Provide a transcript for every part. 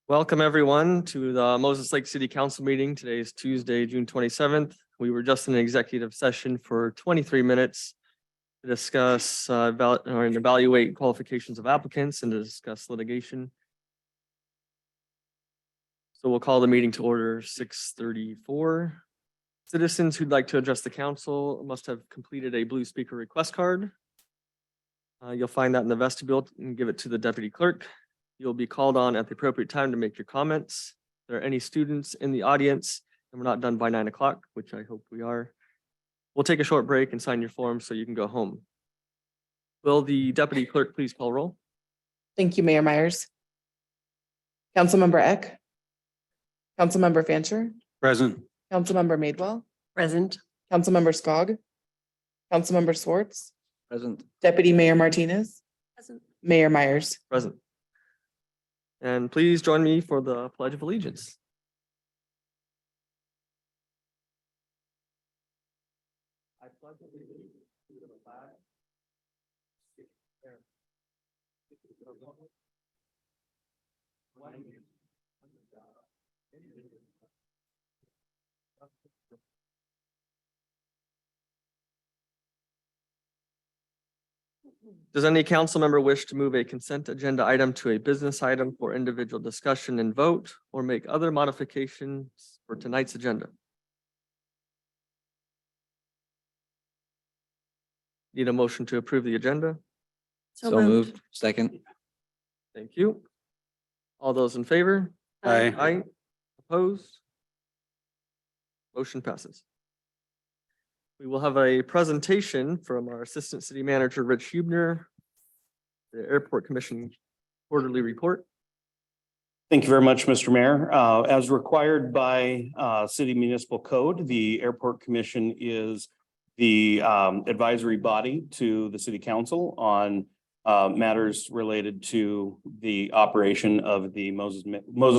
Welcome everyone to the Moses Lake City Council meeting. Today is Tuesday, June 27th. We were just in an executive session for 23 minutes to discuss and evaluate qualifications of applicants and to discuss litigation. So we'll call the meeting to order 6:34. Citizens who'd like to address the council must have completed a blue speaker request card. You'll find that in the vestibule and give it to the deputy clerk. You'll be called on at the appropriate time to make your comments. If there are any students in the audience and we're not done by 9 o'clock, which I hope we are, we'll take a short break and sign your form so you can go home. Will the deputy clerk please call roll? Thank you, Mayor Myers. Councilmember Eck. Councilmember Fancher. Present. Councilmember Madewell. Present. Councilmember Skog. Councilmember Swartz. Present. Deputy Mayor Martinez. Present. Mayor Myers. Present. And please join me for the Pledge of Allegiance. I pledge allegiance to the flag Does any council member wish to move a consent agenda item to a business item for individual discussion and vote, or make other modifications for tonight's agenda? Need a motion to approve the agenda? So moved. Second. Thank you. All those in favor? Aye. Aye. Opposed? Motion passes. We will have a presentation from our Assistant City Manager, Rich Hubner, the Airport Commission quarterly report. Thank you very much, Mr. Mayor. As required by City Municipal Code, the Airport Commission is the advisory body to the City Council on matters related to the operation of the Moses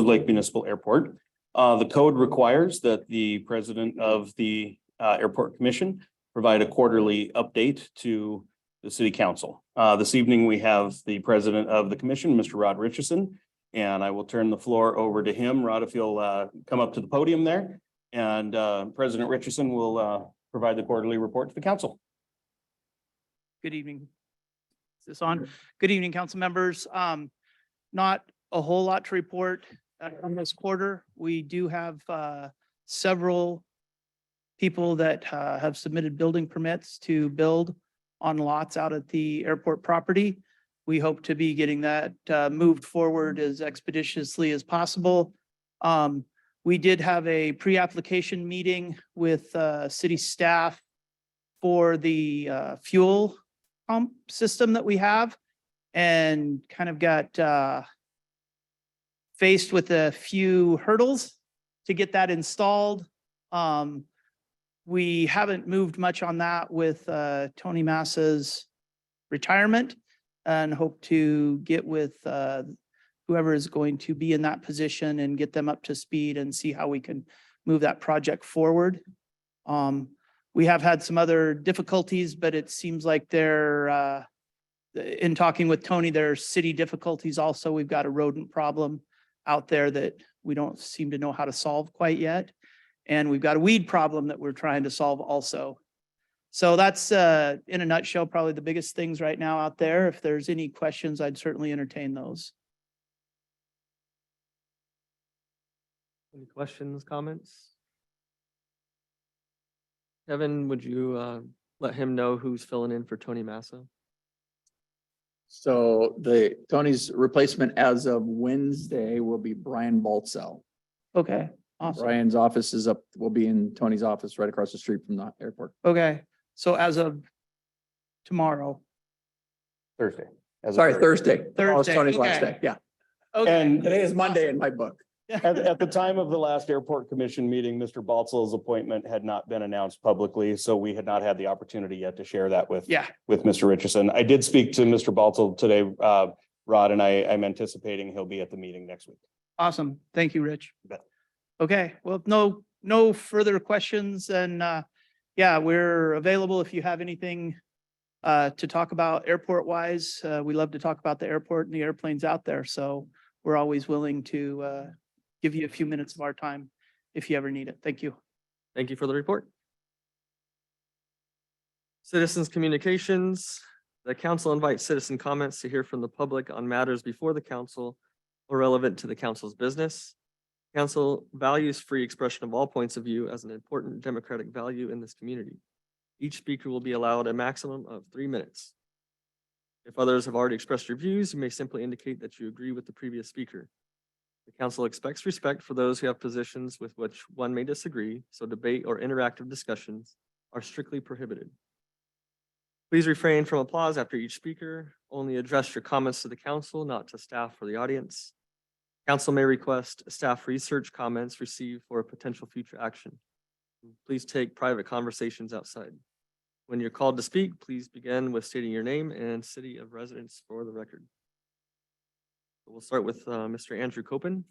Lake Municipal Airport. The code requires that the president of the Airport Commission provide a quarterly update to the City Council. This evening, we have the president of the commission, Mr. Rod Richardson, and I will turn the floor over to him. Rod, if you'll come up to the podium there, and President Richardson will provide the quarterly report to the council. Good evening. Is this on? Good evening, council members. Not a whole lot to report on this quarter. We do have several people that have submitted building permits to build on lots out at the airport property. We hope to be getting that moved forward as expeditiously as possible. We did have a pre-application meeting with city staff for the fuel pump system that we have, and kind of got faced with a few hurdles to get that installed. We haven't moved much on that with Tony Massa's retirement, and hope to get with whoever is going to be in that position and get them up to speed and see how we can move that project forward. We have had some other difficulties, but it seems like they're in talking with Tony, there's city difficulties also. We've got a rodent problem out there that we don't seem to know how to solve quite yet. And we've got a weed problem that we're trying to solve also. So that's in a nutshell, probably the biggest things right now out there. If there's any questions, I'd certainly entertain those. Any questions, comments? Kevin, would you let him know who's filling in for Tony Massa? So Tony's replacement as of Wednesday will be Brian Baltzell. Okay, awesome. Brian's office will be in Tony's office right across the street from the airport. Okay, so as of tomorrow. Thursday. Thursday. That was Thursday, Tony's last okay. day. Yeah. Okay. And Today is Monday in my book. at the time of the last Airport Commission meeting, Mr. Baltzell's appointment had not been announced publicly, so we had not had the opportunity yet to share that with Mr. Richardson. I did speak to Mr. Baltzell today, Rod, and I'm anticipating he'll be at the meeting next week. Awesome. Thank you, Rich. You bet. Okay, well, no no further questions, and yeah, we're available if you have anything to talk about airport wise. We love to talk about the airport and the airplanes out there, so we're always willing to give you a few minutes of our time if you ever need it. Thank you. Thank you for the report. Citizens communications. The council invites citizen comments to hear from the public on matters before the council or relevant to the council's business. Council values free expression of all points of view as an important democratic value in this community. Each speaker will be allowed a maximum of 3 minutes. If others have already expressed your views, you may simply indicate that you agree with the previous speaker. The council expects respect for those who have positions with which one may disagree, so debate or interactive discussions are strictly prohibited. Please refrain from applause after each speaker. Only address your comments to the council, not to staff or the audience. Council may request staff research comments received for a potential future action. Please take private conversations outside. When you're called to speak, please begin with stating your name and city of residence for the record. We'll start with Mr. Andrew Copen.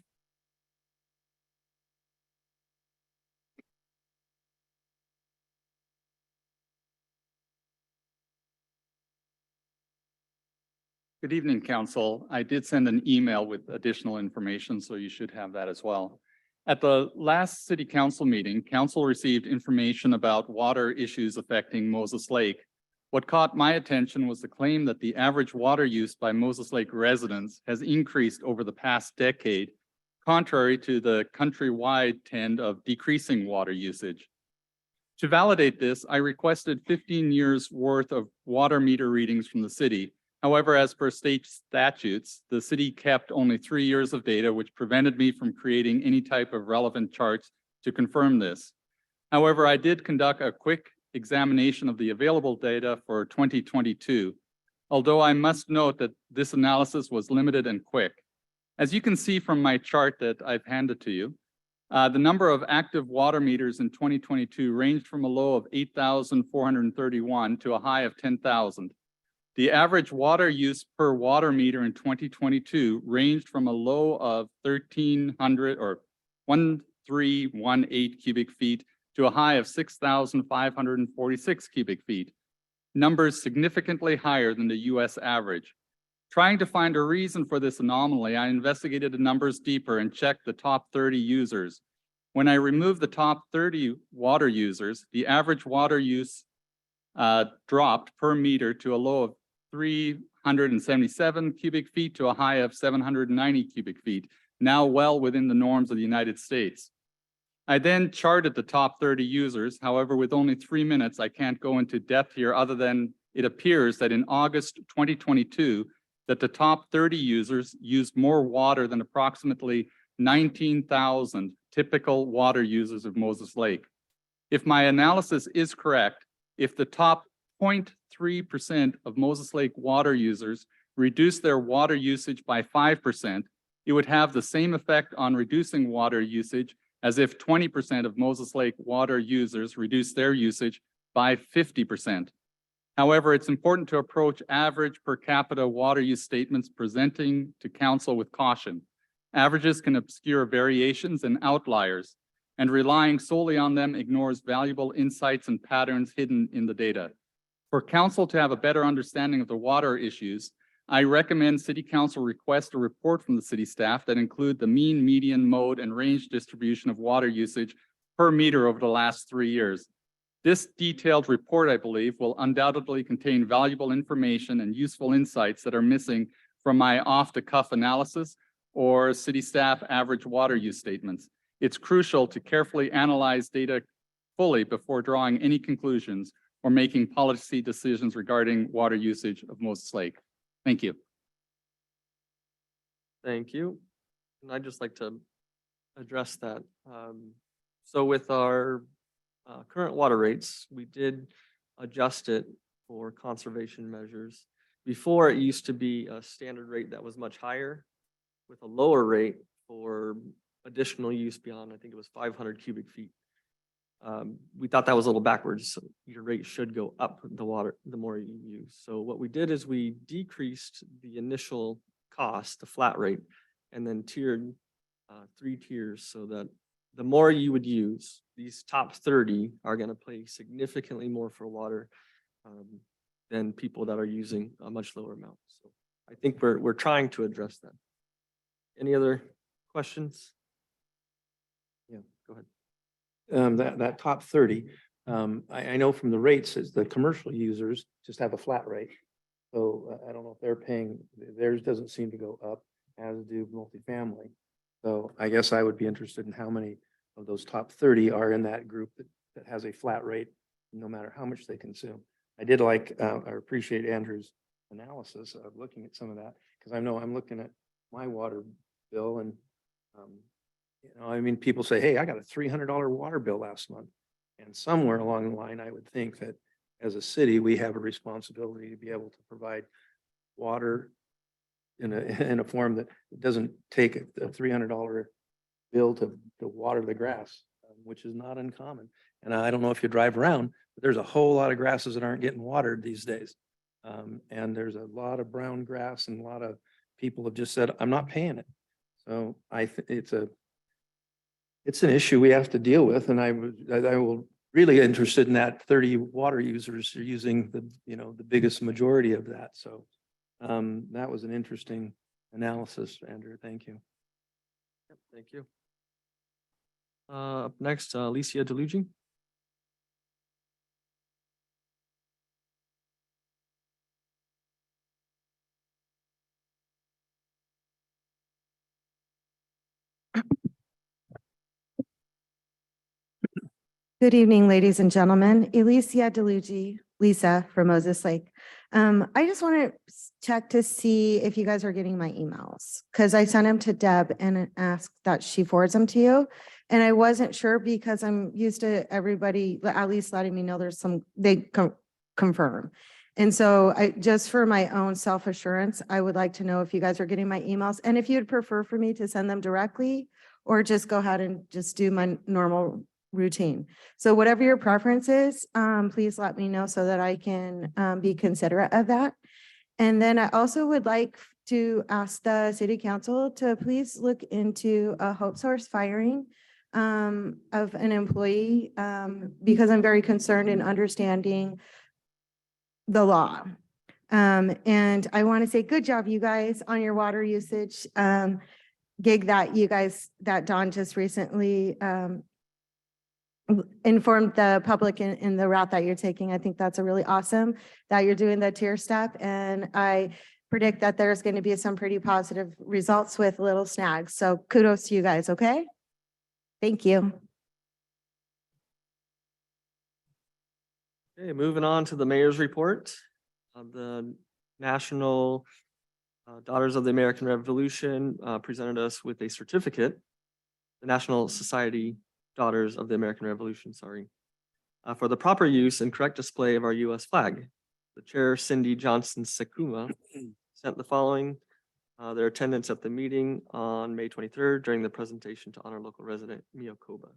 Good evening, council. I did send an email with additional information, so you should have that as well. At the last city council meeting, council received information about water issues affecting Moses Lake. What caught my attention was the claim that the average water use by Moses Lake residents has increased over the past decade, contrary to the countrywide trend of decreasing water usage. To validate this, I requested 15 years worth of water meter readings from the city. However, as per state statutes, the city kept only 3 years of data, which prevented me from creating any type of relevant charts to confirm this. However, I did conduct a quick examination of the available data for 2022, although I must note that this analysis was limited and quick. As you can see from my chart that I've handed to you, the number of active water meters in 2022 ranged from a low of 8,431 to a high of 10,000. The average water use per water meter in 2022 ranged from a low of 1,300 or 1,318 cubic feet to a high of 6,546 cubic feet, numbers significantly higher than the US average. Trying to find a reason for this anomaly, I investigated the numbers deeper and checked the top 30 users. When I removed the top 30 water users, the average water use dropped per meter to a low of 377 cubic feet to a high of 790 cubic feet, now well within the norms of the United States. I then charted the top 30 users. However, with only 3 minutes, I can't go into depth here other than it appears that in August 2022, that the top 30 users used more water than approximately 19,000 typical water users of Moses Lake. If my analysis is correct, if the top 0.3% of Moses Lake water users reduce their water usage by 5%, it would have the same effect on reducing water usage as if 20% of Moses Lake water users reduce their usage by 50%. However, it's important to approach average per capita water use statements presenting to council with caution. Averages can obscure variations and outliers, and relying solely on them ignores valuable insights and patterns hidden in the data. For council to have a better understanding of the water issues, I recommend City Council request a report from the city staff that include the mean, median, mode, and range distribution of water usage per meter over the last 3 years. This detailed report, I believe, will undoubtedly contain valuable information and useful insights that are missing from my off-the-cuff analysis or city staff average water use statements. It's crucial to carefully analyze data fully before drawing any conclusions or making policy decisions regarding water usage of Moses Lake. Thank you. Thank you. And I'd just like to address that. So with our current water rates, we did adjust it for conservation measures. Before, it used to be a standard rate that was much higher with a lower rate for additional use beyond, I think it was 500 cubic feet. We thought that was a little backwards. So your rate should go up the more you use. So what we did is we decreased the initial cost, the flat rate, and then tiered 3 tiers so that the more you would use, these top 30 are going to pay significantly more for water than people that are using a much lower amount. So I think we're trying to address that. Any other questions? Yeah, go ahead. That top 30, I know from the rates is the commercial users just have a flat rate. So I don't know if they're paying, theirs doesn't seem to go up, as do multifamily. So I guess I would be interested in how many of those top 30 are in that group that has a flat rate, no matter how much they consume. I did like, I appreciate Andrew's analysis of looking at some of that, because I know I'm looking at my water bill and, I mean, people say, hey, I got a $300 water bill last month. And somewhere along the line, I would think that as a city, we have a responsibility to be able to provide water in a form that doesn't take a $300 bill to water the grass, which is not uncommon. And I don't know if you drive around, but there's a whole lot of grasses that aren't getting watered these days. And there's a lot of brown grass and a lot of people have just said, I'm not paying it. So I think it's an issue we have to deal with. And I will really interested in that 30 water users are using the biggest majority of that. So that was an interesting analysis, Andrew. Thank you. Yep, thank you. Up next, Alicia DeLuigi. Good evening, ladies and gentlemen. Alicia DeLuigi, Lisa from Moses Lake. I just want to check to see if you guys are getting my emails because I sent them to Deb and asked that she forwards them to you. And I wasn't sure because I'm used to everybody at least letting me know there's they confirm. And so just for my own self-assurance, I would like to know if you guys are getting my emails and if you'd prefer for me to send them directly or just go ahead and just do my normal routine. So whatever your preference is, please let me know so that I can be considerate of that. And then I also would like to ask the city council to please look into a Hope Source firing of an employee because I'm very concerned in understanding the law. And I want to say good job, you guys, on your water usage gig that Don just recently informed the public in the route that you're taking. I think that's a really awesome that you're doing the tier step. And I predict that there's going to be some pretty positive results with little snags. So kudos to you guys. Okay. Thank you. Okay, moving on to the mayor's report of the National Daughters of the American Revolution presented us with a certificate, the National Society Daughters of the American Revolution, for the proper use and correct display of our U.S. flag. The chair, Cindy Johnson Sekuma, sent the following, their attendance at the meeting on May 23rd during the presentation to honor local resident Mio Koba.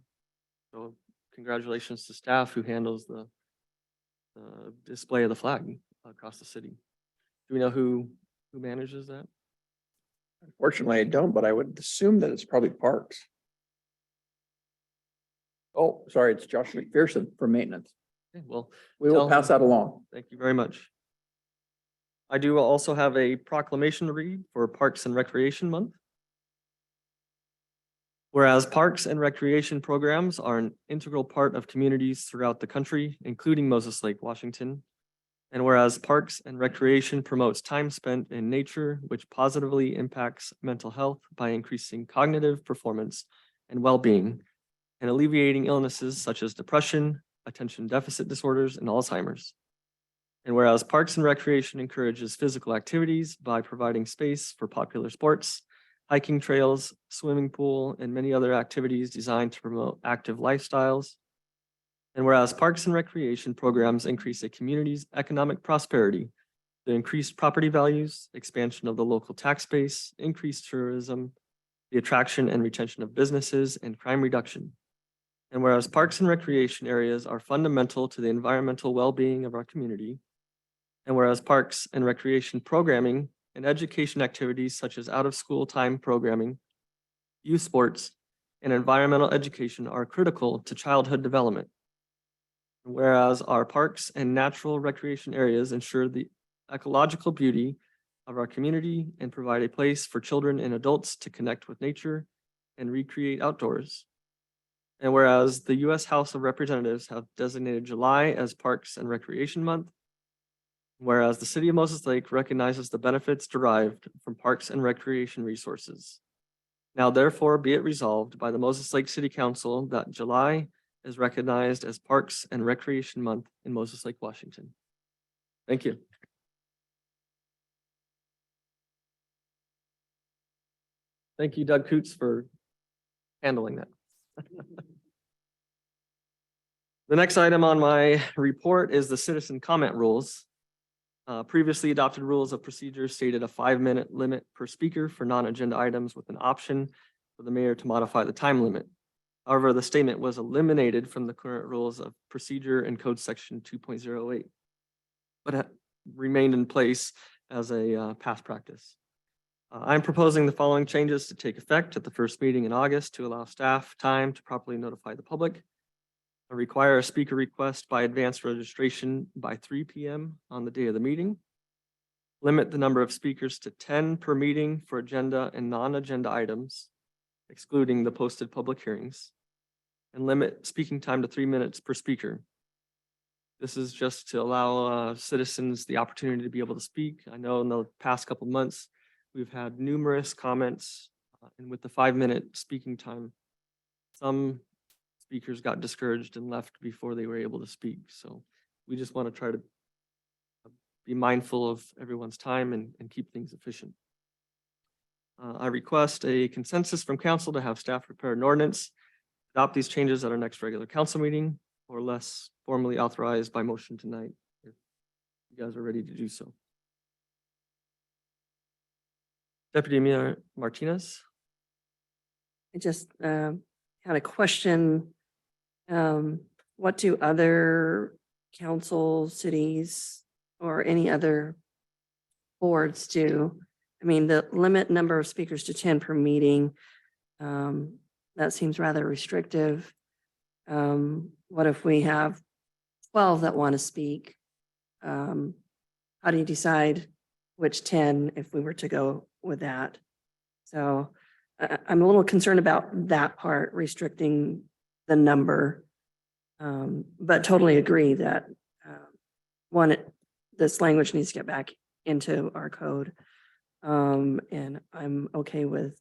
So congratulations to staff who handles the display of the flag across the city. Do we know who manages that? Unfortunately, I don't, but I would assume that it's probably Parks. Oh, sorry, it's Josh McPherson for maintenance. Okay, well, We will Tell pass that along. thank you very much. I do also have a proclamation to read for Parks and Recreation Month. Whereas parks and recreation programs are an integral part of communities throughout the country, including Moses Lake, Washington. And whereas parks and recreation promotes time spent in nature, which positively impacts mental health by increasing cognitive performance and well-being and alleviating illnesses such as depression, attention deficit disorders, and Alzheimer's. And whereas Parks and Recreation encourages physical activities by providing space for popular sports, hiking trails, swimming pool, and many other activities designed to promote active lifestyles. And whereas Parks and Recreation programs increase a community's economic prosperity through increased property values, expansion of the local tax base, increased tourism, the attraction and retention of businesses, and crime reduction. And whereas parks and recreation areas are fundamental to the environmental well-being of our community, and whereas parks and recreation programming and education activities such as out-of-school time programming, youth sports, and environmental education are critical to childhood development. Whereas our parks and natural recreation areas ensure the ecological beauty of our community and provide a place for children and adults to connect with nature and recreate outdoors. And whereas the U.S. House of Representatives have designated July as Parks and Recreation Month. Whereas the city of Moses Lake recognizes the benefits derived from parks and recreation resources. Now therefore be it resolved by the Moses Lake City Council that July is recognized as Parks and Recreation Month in Moses Lake, Washington. Thank you. Thank you, Doug Coots, for handling that. The next item on my report is the citizen comment rules. Previously adopted rules of procedure stated a 5-minute limit per speaker for non-agenda items with an option for the mayor to modify the time limit. However, the statement was eliminated from the current rules of procedure in code section 2.08, but remained in place as a past practice. I'm proposing the following changes to take effect at the first meeting in August to allow staff time to properly notify the public. I require a speaker request by advanced registration by 3 p.m. on the day of the meeting. Limit the number of speakers to 10 per meeting for agenda and non-agenda items, excluding the posted public hearings, and limit speaking time to 3 minutes per speaker. This is just to allow citizens the opportunity to be able to speak. I know in the past couple of months, we've had numerous comments, and with the 5-minute speaking time, some speakers got discouraged and left before they were able to speak. So we just want to try to be mindful of everyone's time and keep things efficient. I request a consensus from council to have staff prepare an ordinance, adopt these changes at our next regular council meeting, or less formally authorized by motion tonight, if you guys are ready to do so. Deputy Mayor Martinez. I just had a question. What do other council, cities, or any other boards do? I mean, the limit number of speakers to 10 per meeting, that seems rather restrictive. What if we have 12 that want to speak? How do you decide which 10 if we were to go with that? So I'm a little concerned about that part, restricting the number. But totally agree that this language needs to get back into our code. And I'm okay with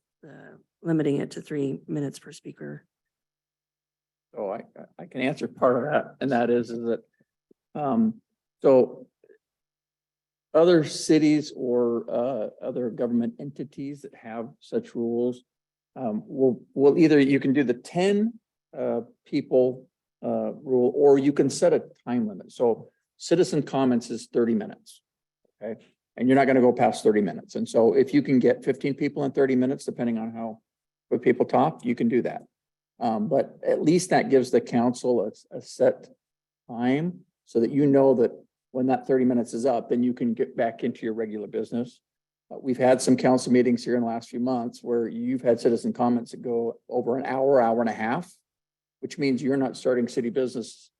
limiting it to 3 minutes per speaker. So I can answer part of that, and that is that, so other cities or other government entities that have such rules, will either, you can do the 10 people rule, or you can set a time limit. So citizen comments is 30 minutes, okay? And you're not gonna go past 30 minutes. And so if you can get 15 people in 30 minutes, depending on how quick people talk, you can do that. But at least that gives the council a set time so that you know that when that 30 minutes is up, then you can get back into your regular business. We've had some council meetings here in the last few months where you've had citizen comments that go over an hour, hour and a half, which means you're not starting city business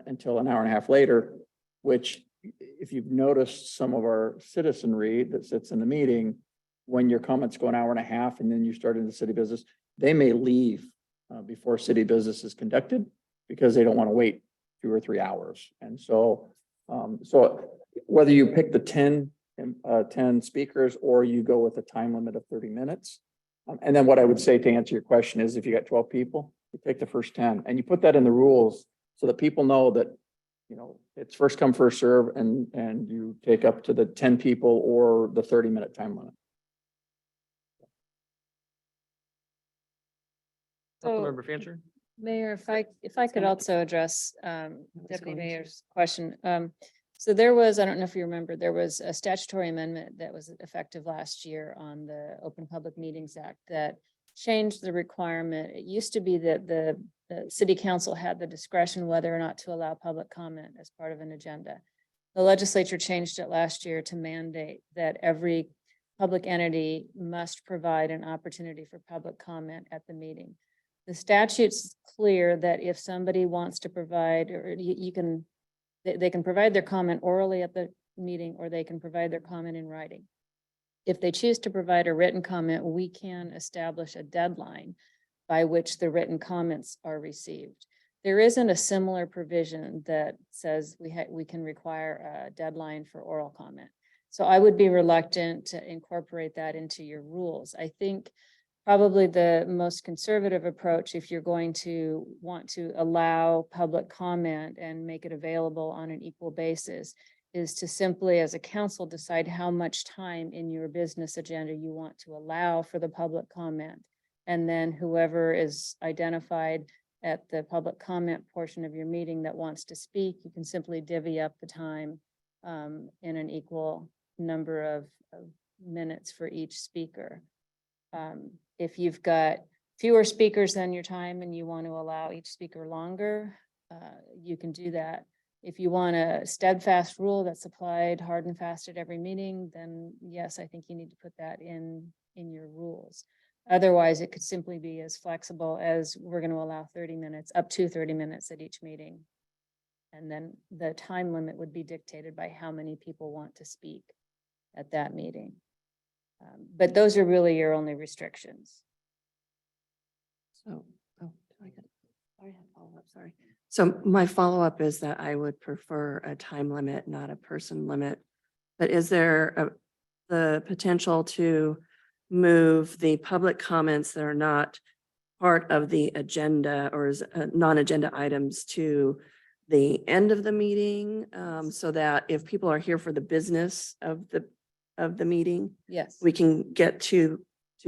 until an hour and a half later, which if you've noticed some of our citizenry that sits in the meeting, when your comments go an hour and a half and then you start into city business, they may leave before city business is conducted because they don't want to wait 2 or 3 hours. And so, so whether you pick the 10 speakers or you go with a time limit of 30 minutes. And then what I would say to answer your question is if you got 12 people, you take the first 10 and you put that in the rules so that people know that, you know, it's first come, first serve, and you take up to the 10 people or the 30-minute time limit. Councilmember Fancher. Mayor, if I could also address Deputy Mayor's question. So there was, I don't know if you remember, there was a statutory amendment that was effective last year on the Open Public Meetings Act that changed the requirement. It used to be that the city council had the discretion whether or not to allow public comment as part of an agenda. The legislature changed it last year to mandate that every public entity must provide an opportunity for public comment at the meeting. The statute's clear that if somebody wants to provide, or you can, they can provide their comment orally at the meeting, or they can provide their comment in writing. If they choose to provide a written comment, we can establish a deadline by which the written comments are received. There isn't a similar provision that says we can require a deadline for oral comment. So I would be reluctant to incorporate that into your rules. I think probably the most conservative approach, if you're going to want to allow public comment and make it available on an equal basis, is to simply, as a council, decide how much time in your business agenda you want to allow for the public comment. And then whoever is identified at the public comment portion of your meeting that wants to speak, you can simply divvy up the time in an equal number of minutes for each speaker. If you've got fewer speakers than your time and you want to allow each speaker longer, you can do that. If you want a steadfast rule that's applied hard and fast at every meeting, then yes, I think you need to put that in your rules. Otherwise, it could simply be as flexible as we're going to allow 30 minutes, up to 30 minutes at each meeting. And then the time limit would be dictated by how many people want to speak at that meeting. But those are really your only restrictions. So, I have follow-up, sorry. So my follow-up is that I would prefer a time limit, not a person limit. But is there the potential to move the public comments that are not part of the agenda or non-agenda items to the end of the meeting? So that if people are here for the business of the meeting, Yes. we can get to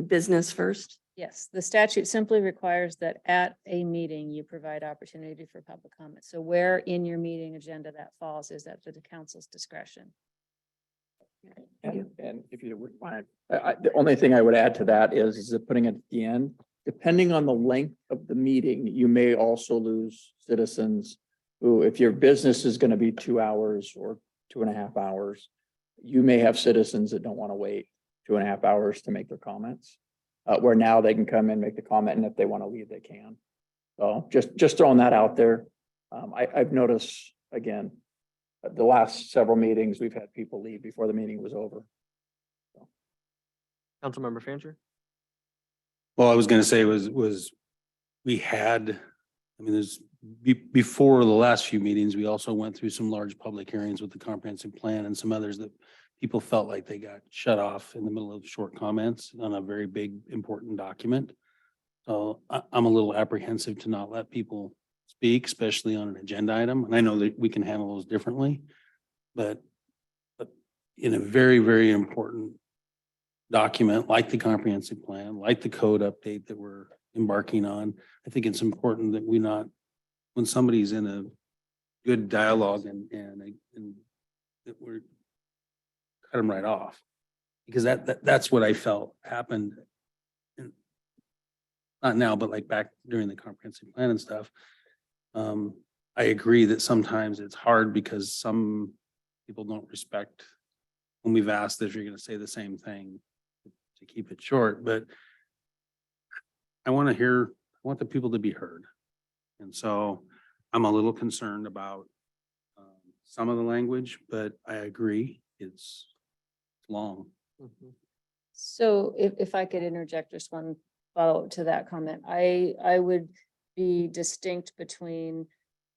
business first? Yes, the statute simply requires that at a meeting, you provide opportunity for public comment. So where in your meeting agenda that falls is at the council's discretion. And if you would mind, the only thing I would add to that is that putting it at the end, depending on the length of the meeting, you may also lose citizens who, if your business is going to be 2 hours or 2.5 hours, you may have citizens that don't want to wait 2.5 hours to make their comments. Where now they can come in, make the comment, and if they want to leave, they can. So just throwing that out there. I've noticed, again, the last several meetings, we've had people leave before the meeting was over. Councilmember Fancher. Well, I was gonna say was we had, I mean, before the last few meetings, we also went through some large public hearings with the comprehensive plan and some others that people felt like they got shut off in the middle of short comments on a very big, important document. So I'm a little apprehensive to not let people speak, especially on an agenda item. And I know that we can handle those differently, but in a very, very important document like the comprehensive plan, like the code update that we're embarking on, I think it's important that we not, when somebody's in a good dialogue and that we're cut them right off, because that's what I felt happened. Not now, but like back during the comprehensive plan and stuff. I agree that sometimes it's hard because some people don't respect when we've asked if you're going to say the same thing to keep it short, but I want the people to be heard. And so I'm a little concerned about some of the language, but I agree it's long. So if I could interject just one follow-up to that comment, I would be distinct between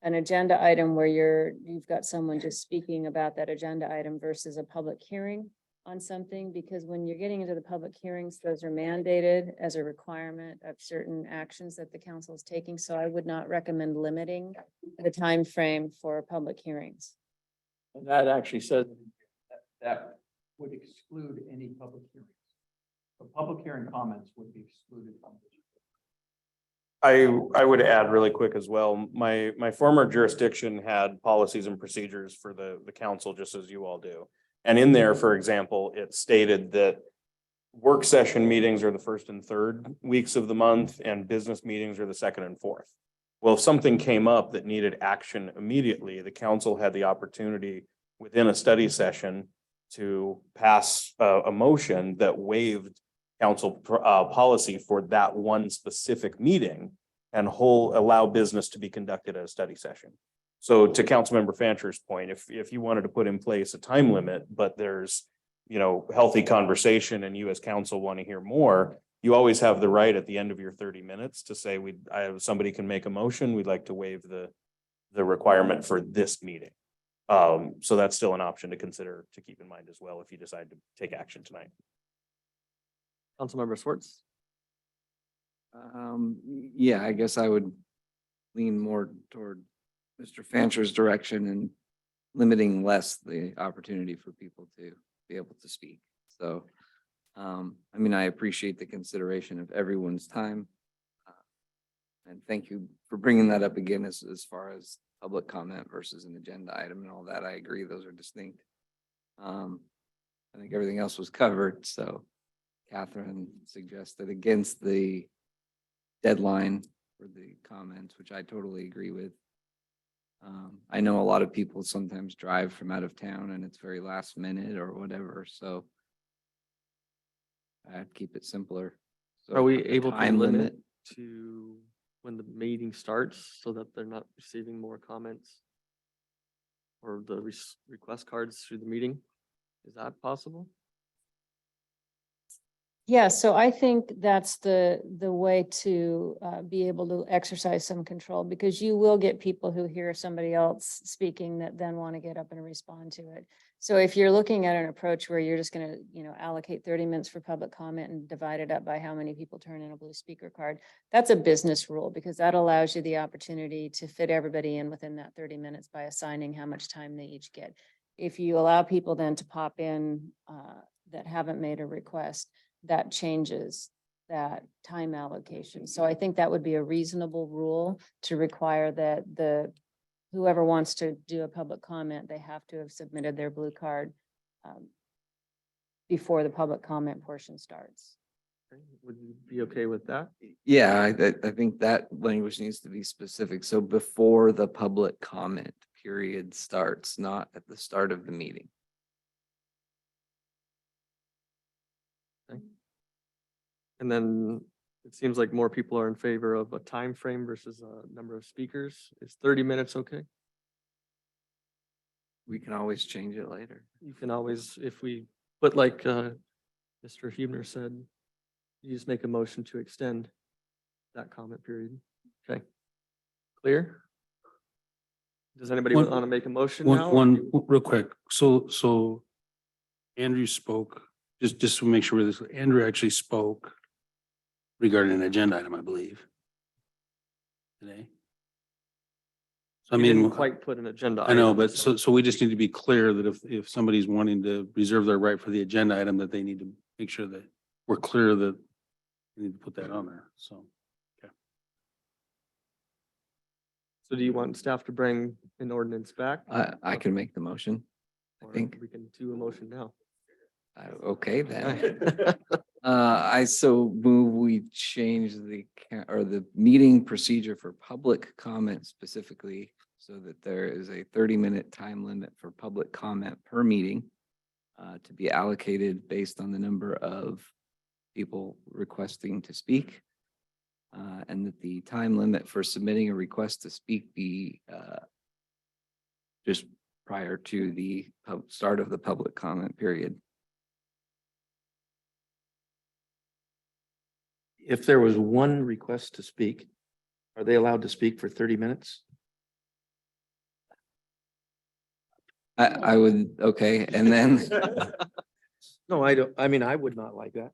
an agenda item where you've got someone just speaking about that agenda item versus a public hearing on something, because when you're getting into the public hearings, those are mandated as a requirement of certain actions that the council is taking. So I would not recommend limiting the time frame for public hearings. And that actually says that would exclude any public hearings. The public hearing comments would be excluded from this. I would add really quick as well, my former jurisdiction had policies and procedures for the council, just as you all do. And in there, for example, it stated that work session meetings are the first and third weeks of the month and business meetings are the second and fourth. Well, if something came up that needed action immediately, the council had the opportunity within a study session to pass a motion that waived council policy for that one specific meeting. and allow business to be conducted at a study session. So to Councilmember Fancher's point, if you wanted to put in place a time limit, but there's, healthy conversation and you as council want to hear more, you always have the right at the end of your 30 minutes to say, somebody can make a motion, we'd like to waive the requirement for this meeting. So that's still an option to consider, to keep in mind as well, if you decide to take action tonight. Councilmember Schwartz. Yeah, I guess I would lean more toward Mr. Fancher's direction and limiting less the opportunity for people to be able to speak. So, I mean, I appreciate the consideration of everyone's time. And thank you for bringing that up again as far as public comment versus an agenda item and all that. I agree, those are distinct. I think everything else was covered, so Catherine suggested against the deadline for the comments, which I totally agree with. I know a lot of people sometimes drive from out of town and it's very last minute or whatever, so I'd keep it simpler. So Are we the able to time limit to when the meeting starts so that they're not receiving more comments? Or the request cards through the meeting? Is that possible? Yeah, so I think that's the way to be able to exercise some control, because you will get people who hear somebody else speaking that then want to get up and respond to it. So if you're looking at an approach where you're just going to, allocate 30 minutes for public comment and divide it up by how many people turn in a blue speaker card, that's a business rule, because that allows you the opportunity to fit everybody in within that 30 minutes by assigning how much time they each get. If you allow people then to pop in that haven't made a request, that changes that time allocation. So I think that would be a reasonable rule to require that whoever wants to do a public comment, they have to have submitted their blue card before the public comment portion starts. Okay, would you be okay with that? Yeah, I think that language needs to be specific. So before the public comment period starts, not at the start of the meeting. And then it seems like more people are in favor of a time frame versus a number of speakers. Is 30 minutes okay? We can always change it later. You can always, if we put like Mr. Huebner said, you just make a motion to extend that comment period. Okay. Clear? Does anybody want to make a motion now? One, real quick. So Andrew spoke, just to make sure this, Andrew actually spoke regarding an agenda item, I believe, today. So I You didn't mean, quite put an agenda. I know, item, but so we just need to be clear that if somebody's wanting to reserve their right for the agenda item, that they need to make sure that we're clear that we need to put that on there. So. So do you want staff to bring an ordinance back? I can make the motion. Or think. we can do a motion now. Okay, then. I so move we change the meeting procedure for public comment specifically so that there is a 30-minute time limit for public comment per meeting to be allocated based on the number of people requesting to speak. And that the time limit for submitting a request to speak be just prior to the start of the public comment period. If there was one request to speak, are they allowed to speak for 30 minutes? I would, okay, and then No, I don't. I mean, I would not like that.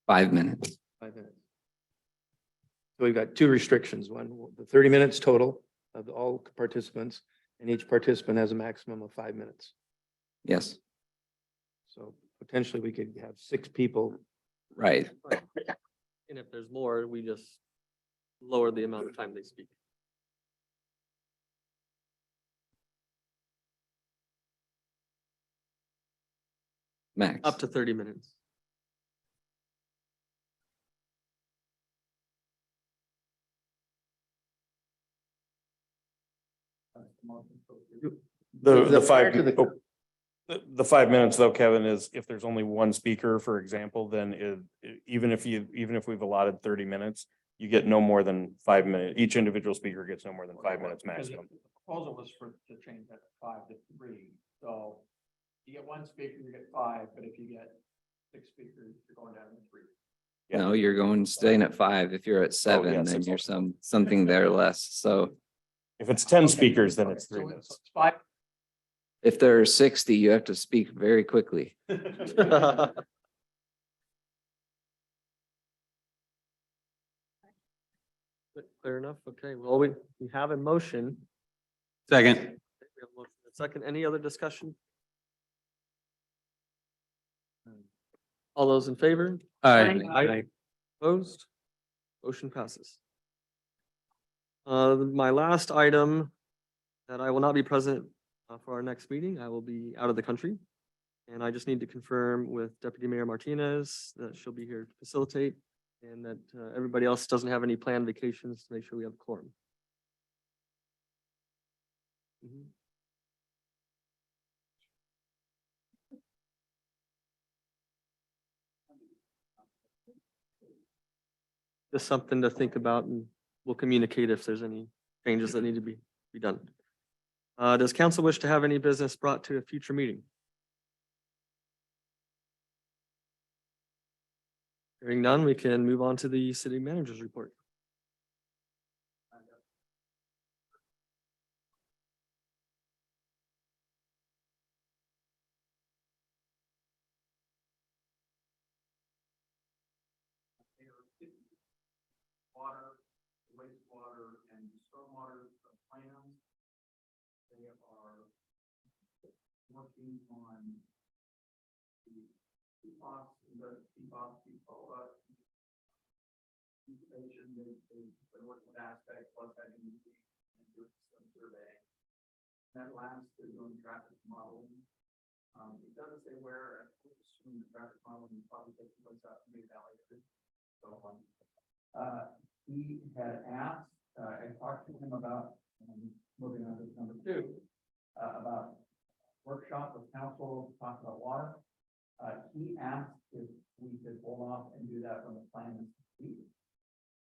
5 minutes. 5 minutes. So we've got two restrictions. One, the 30 minutes total of all participants, and each participant has a maximum of 5 minutes. Yes, So potentially we could have 6 people. right. And if there's more, we just lower the amount of time they speak. Max. Up to 30 minutes. The Prior five, to the- The 5 minutes though, Kevin, is if there's only one speaker, for example, then even if we've allotted 30 minutes, you get no more than 5 minutes. Each individual speaker gets no more than 5 minutes maximum. The proposal was to change that to 5 to 3, so you get one speaker, you get 5, but if you get 6 speakers, you're going down to 3. Yeah. No, you're going, staying at 5. If you're at 7, yeah, then 6 you're also. something there less. So If it's 10 speakers, then it's 3 minutes. It's 5. if there are 60, you have to speak very quickly. Clear enough? Okay, well, we have a motion. Second. We have a motion. A second, any other discussion? All those in favor? Aye. Opposed? Motion passes. My last item that I will not be present for our next meeting. I will be out of the country. And I just need to confirm with Deputy Mayor Martinez that she'll be here to facilitate and that everybody else doesn't have any planned vacations to make sure we have a quorum. Mhm. Just something to think about, and we'll communicate if there's any changes that need to be done. Does council wish to have any business brought to a future meeting? Hearing none, we can move on to the city manager's report. Water, wastewater, and stormwater plans. They are working on the PFAS, information, they're working with aspect plus that and doing some survey. That last is doing traffic modeling. It doesn't say where, I assume the traffic modeling is probably taking place out in Bay Valley. So, he had asked, I talked to him about, moving on to number 2, about workshop with council, talk about water. He asked if we could hold off and do that when the plan is complete.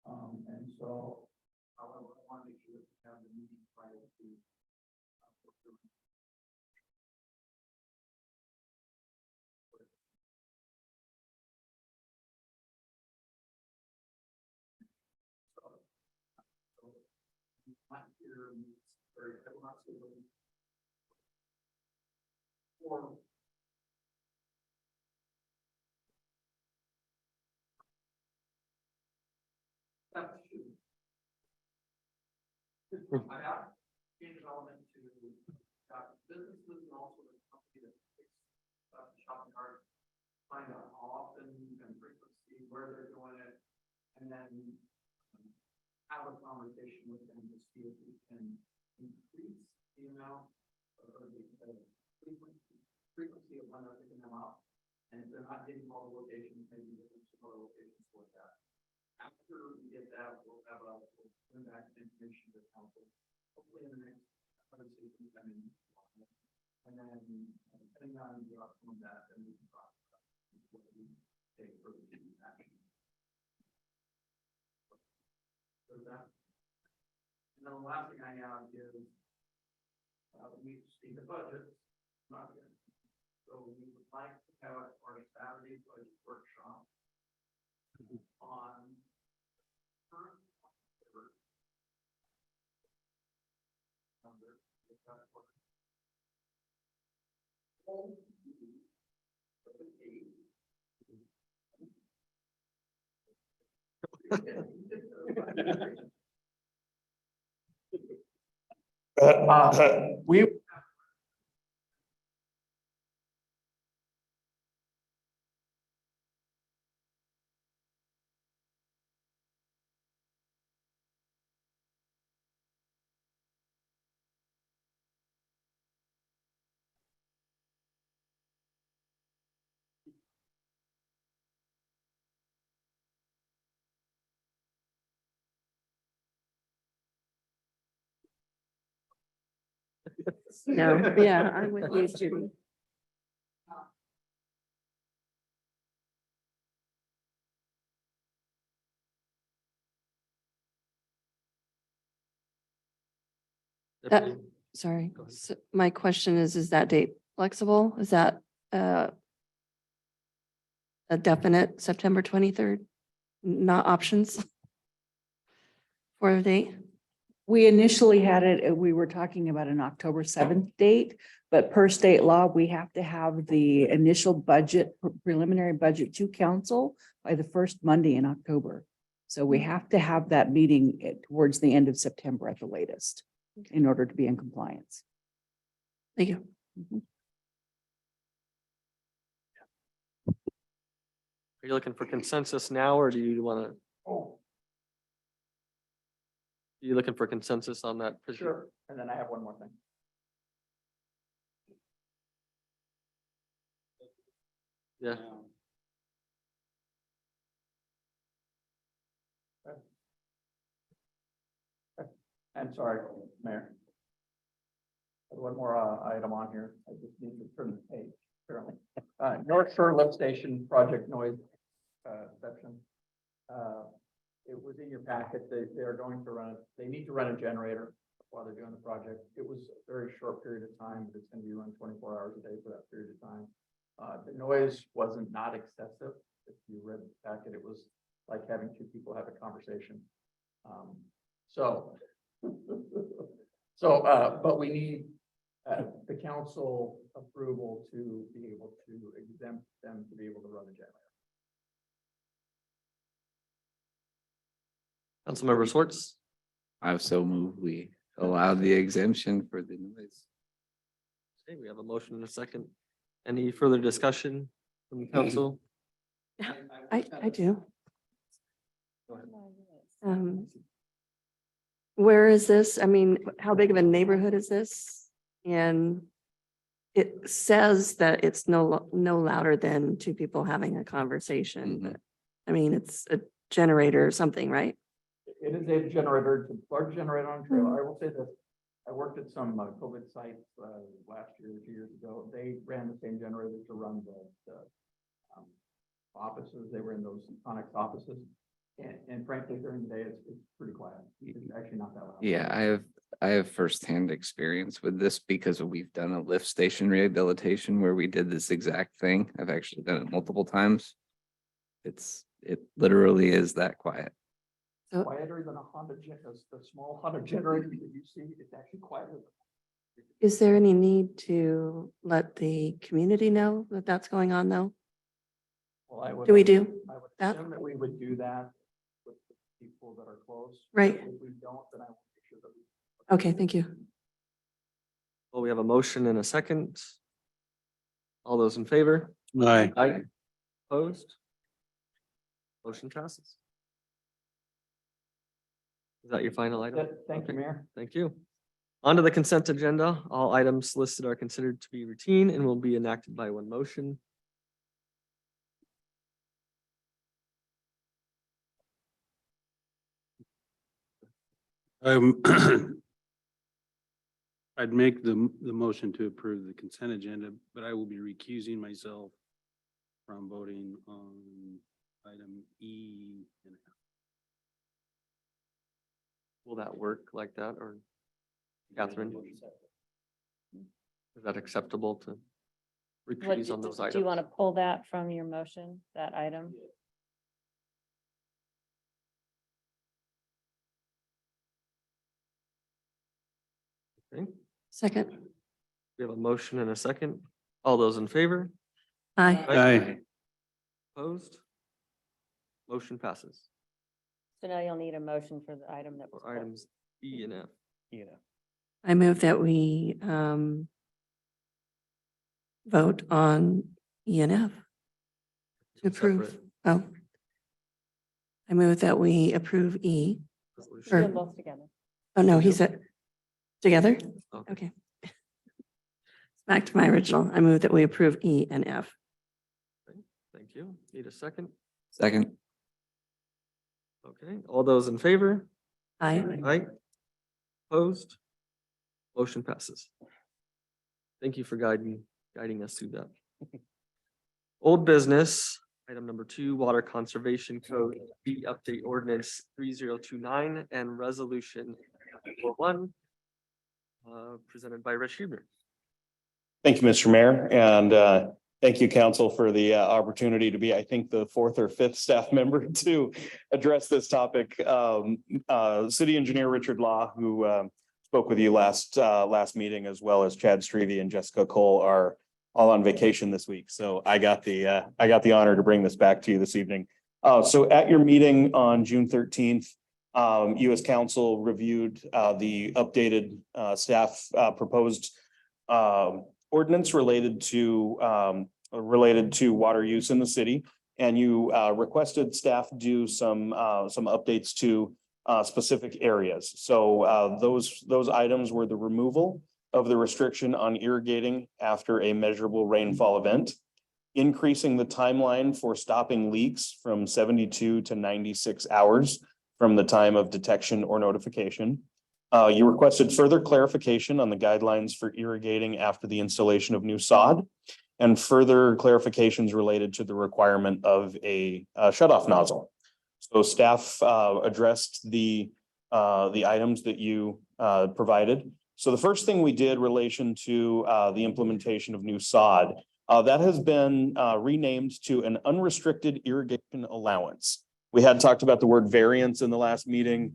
And so, however, I want to make sure that we have the meeting prior to. Not here, very, I will not say when. Or. Step 2. I have gained development to businesses and also the company that picks up the shopping cart, find out how often and frequency, where they're doing it, and then have a conversation with them to see if we can increase the amount or the frequency of when they're picking them up. And if they're not getting all the locations, maybe there's some other locations for that. After we get that, we'll bring back information to council, hopefully in the next, I would say, and then depending on the outcome of that, then we can talk about what we take for the action. So that. And then the last thing I have is, we see the budget, not yet. So we would like to have our Saturday budget workshop on current number. We. No, yeah, I'm with you, Judy. Deputy- Sorry, Go ahead. so my question is that date flexible? Is that a definite September 23rd? Not options? For a date? We initially had it, we were talking about an October 7th date, but per state law, we have to have the initial budget, preliminary budget to council by the first Monday in October. So we have to have that meeting towards the end of September at the latest in order to be in compliance. Thank you. Are you looking for consensus now, or do you want to? Oh, You looking for consensus on that? sure. And then I have one more thing. Yeah. I'm sorry, Mayor. There's one more item on here. I just need to turn the page, apparently. North Shore Lift Station project noise section. It was in your packet. They are going to run, they need to run a generator while they're doing the project. It was a very short period of time, but it's going to be run 24 hours a day for that period of time. The noise wasn't not excessive. If you read the packet, it was like having two people have a conversation. But we need the council approval to be able to exempt them to be able to run a generator. Councilmember Schwartz, I've so moved, we allowed the exemption for the noise. okay, we have a motion and a second. Any further discussion from the council? I do. Go ahead. Where is this? I mean, how big of a neighborhood is this? And it says that it's no louder than two people having a conversation. Mhm. But I mean, it's a generator or something, right? It is a generator, it's a large generator on a trailer. I will say this, I worked at some COVID sites last year, 2 years ago. They ran the same generator to run the offices. They were in those Onyx offices. And frankly, during the day, it's pretty quiet. It's actually not that loud. Yeah, I have firsthand experience with this because we've done a lift station rehabilitation where we did this exact thing. I've actually done it multiple times. It literally is that quiet. Quieter than a Honda, the small Honda generator that you see, it's actually quieter. Is there any need to let the community know that that's going on though? Well, I would. Do we do I would that? assume that we would do that with the people that are close. Right. If we don't, then I will make sure that we. Okay, thank you. Well, we have a motion and a second. All those in favor? Aye. Aye. Opposed? Motion passes. Is that your final item? Thank you, Mayor. Thank you. On to the consent agenda. All items listed are considered to be routine and will be enacted by one motion. I'd make the motion to approve the consent agenda, but I will be recusing myself from voting on item E and F. Will that work like that, or Catherine? Is that acceptable to recuse on those Do you items? want to pull that from your motion, that item? Okay, Second. we have a motion and a second. All those in favor? Aye. Aye. Opposed? Motion passes. So now you'll need a motion for the item that was. For items E and F. I move that we vote on E and F to approve. Separate Oh. I move that we approve E. resolution. Do Or- them both together. Oh, no, he said together? Okay. Okay. Back to my original. I move that we approve E and F. Thank you. Need a second? Second. Okay, all those in favor? Aye. Aye. Opposed? Motion passes. Thank you for guiding us through that. Old business, item number 2, Water Conservation Code, the update ordinance 3029 and resolution 41. presented by Rich Huber. Thank you, Mr. Mayor, and thank you, council, for the opportunity to be, I think, the fourth or fifth staff member to address this topic. City Engineer Richard Law, who spoke with you last meeting, as well as Chad Strevey and Jessica Cole, are all on vacation this week. So I got the honor to bring this back to you this evening. So at your meeting on June 13th, U.S. Council reviewed the updated staff proposed ordinance related to water use in the city, and you requested staff do some updates to specific areas. So those items were the removal of the restriction on irrigating after a measurable rainfall event, increasing the timeline for stopping leaks from 72 to 96 hours from the time of detection or notification. You requested further clarification on the guidelines for irrigating after the installation of new sod, and further clarifications related to the requirement of a shutoff nozzle. So staff addressed the items that you provided. So the first thing we did relation to the implementation of new sod, that has been renamed to an unrestricted irrigation allowance. We had talked about the word variance in the last meeting.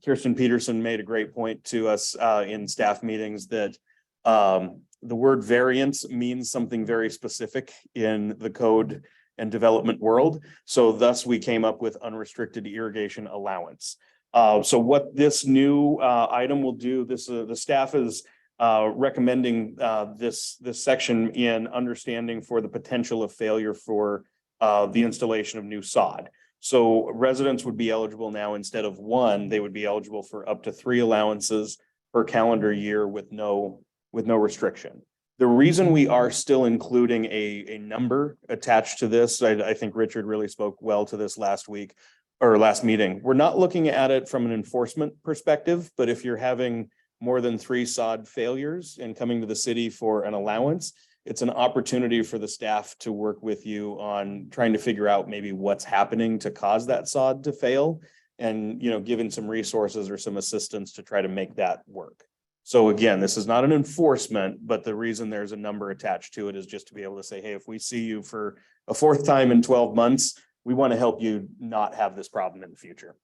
Kirsten Peterson made a great point to us in staff meetings that the word variance means something very specific in the code and development world. So thus we came up with unrestricted irrigation allowance. So what this new item will do, the staff is recommending this section in understanding for the potential of failure for the installation of new sod. So residents would be eligible now, instead of one, they would be eligible for up to 3 allowances per calendar year with no restriction. The reason we are still including a number attached to this, I think Richard really spoke well to this last week or last meeting. We're not looking at it from an enforcement perspective, but if you're having more than 3 sod failures and coming to the city for an allowance, it's an opportunity for the staff to work with you on trying to figure out maybe what's happening to cause that sod to fail, and, you know, giving some resources or some assistance to try to make that work. So again, this is not an enforcement, but the reason there's a number attached to it is just to be able to say, hey, if we see you for a 4th time in 12 months, we want to help you not have this problem in the future.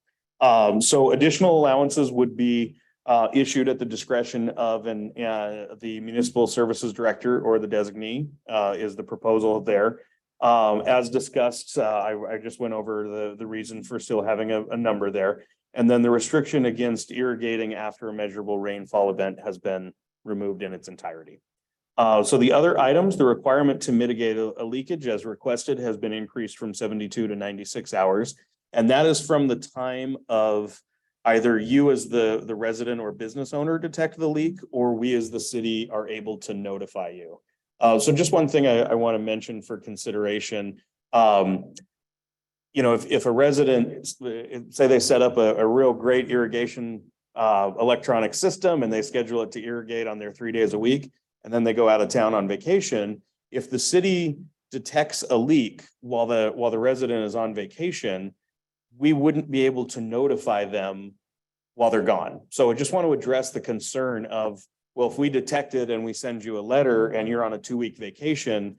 So additional allowances would be issued at the discretion of the municipal services director or the designee, is the proposal there. As discussed, I just went over the reason for still having a number there. And then the restriction against irrigating after a measurable rainfall event has been removed in its entirety. So the other items, the requirement to mitigate a leakage as requested has been increased from 72 to 96 hours. And that is from the time of either you as the resident or business owner detect the leak, or we as the city are able to notify you. So just one thing I want to mention for consideration. You know, if a resident, say they set up a real great irrigation electronic system and they schedule it to irrigate on their 3 days a week, and then they go out of town on vacation, if the city detects a leak while the resident is on vacation, we wouldn't be able to notify them while they're gone. So I just want to address the concern of, well, if we detect it and we send you a letter and you're on a 2-week vacation,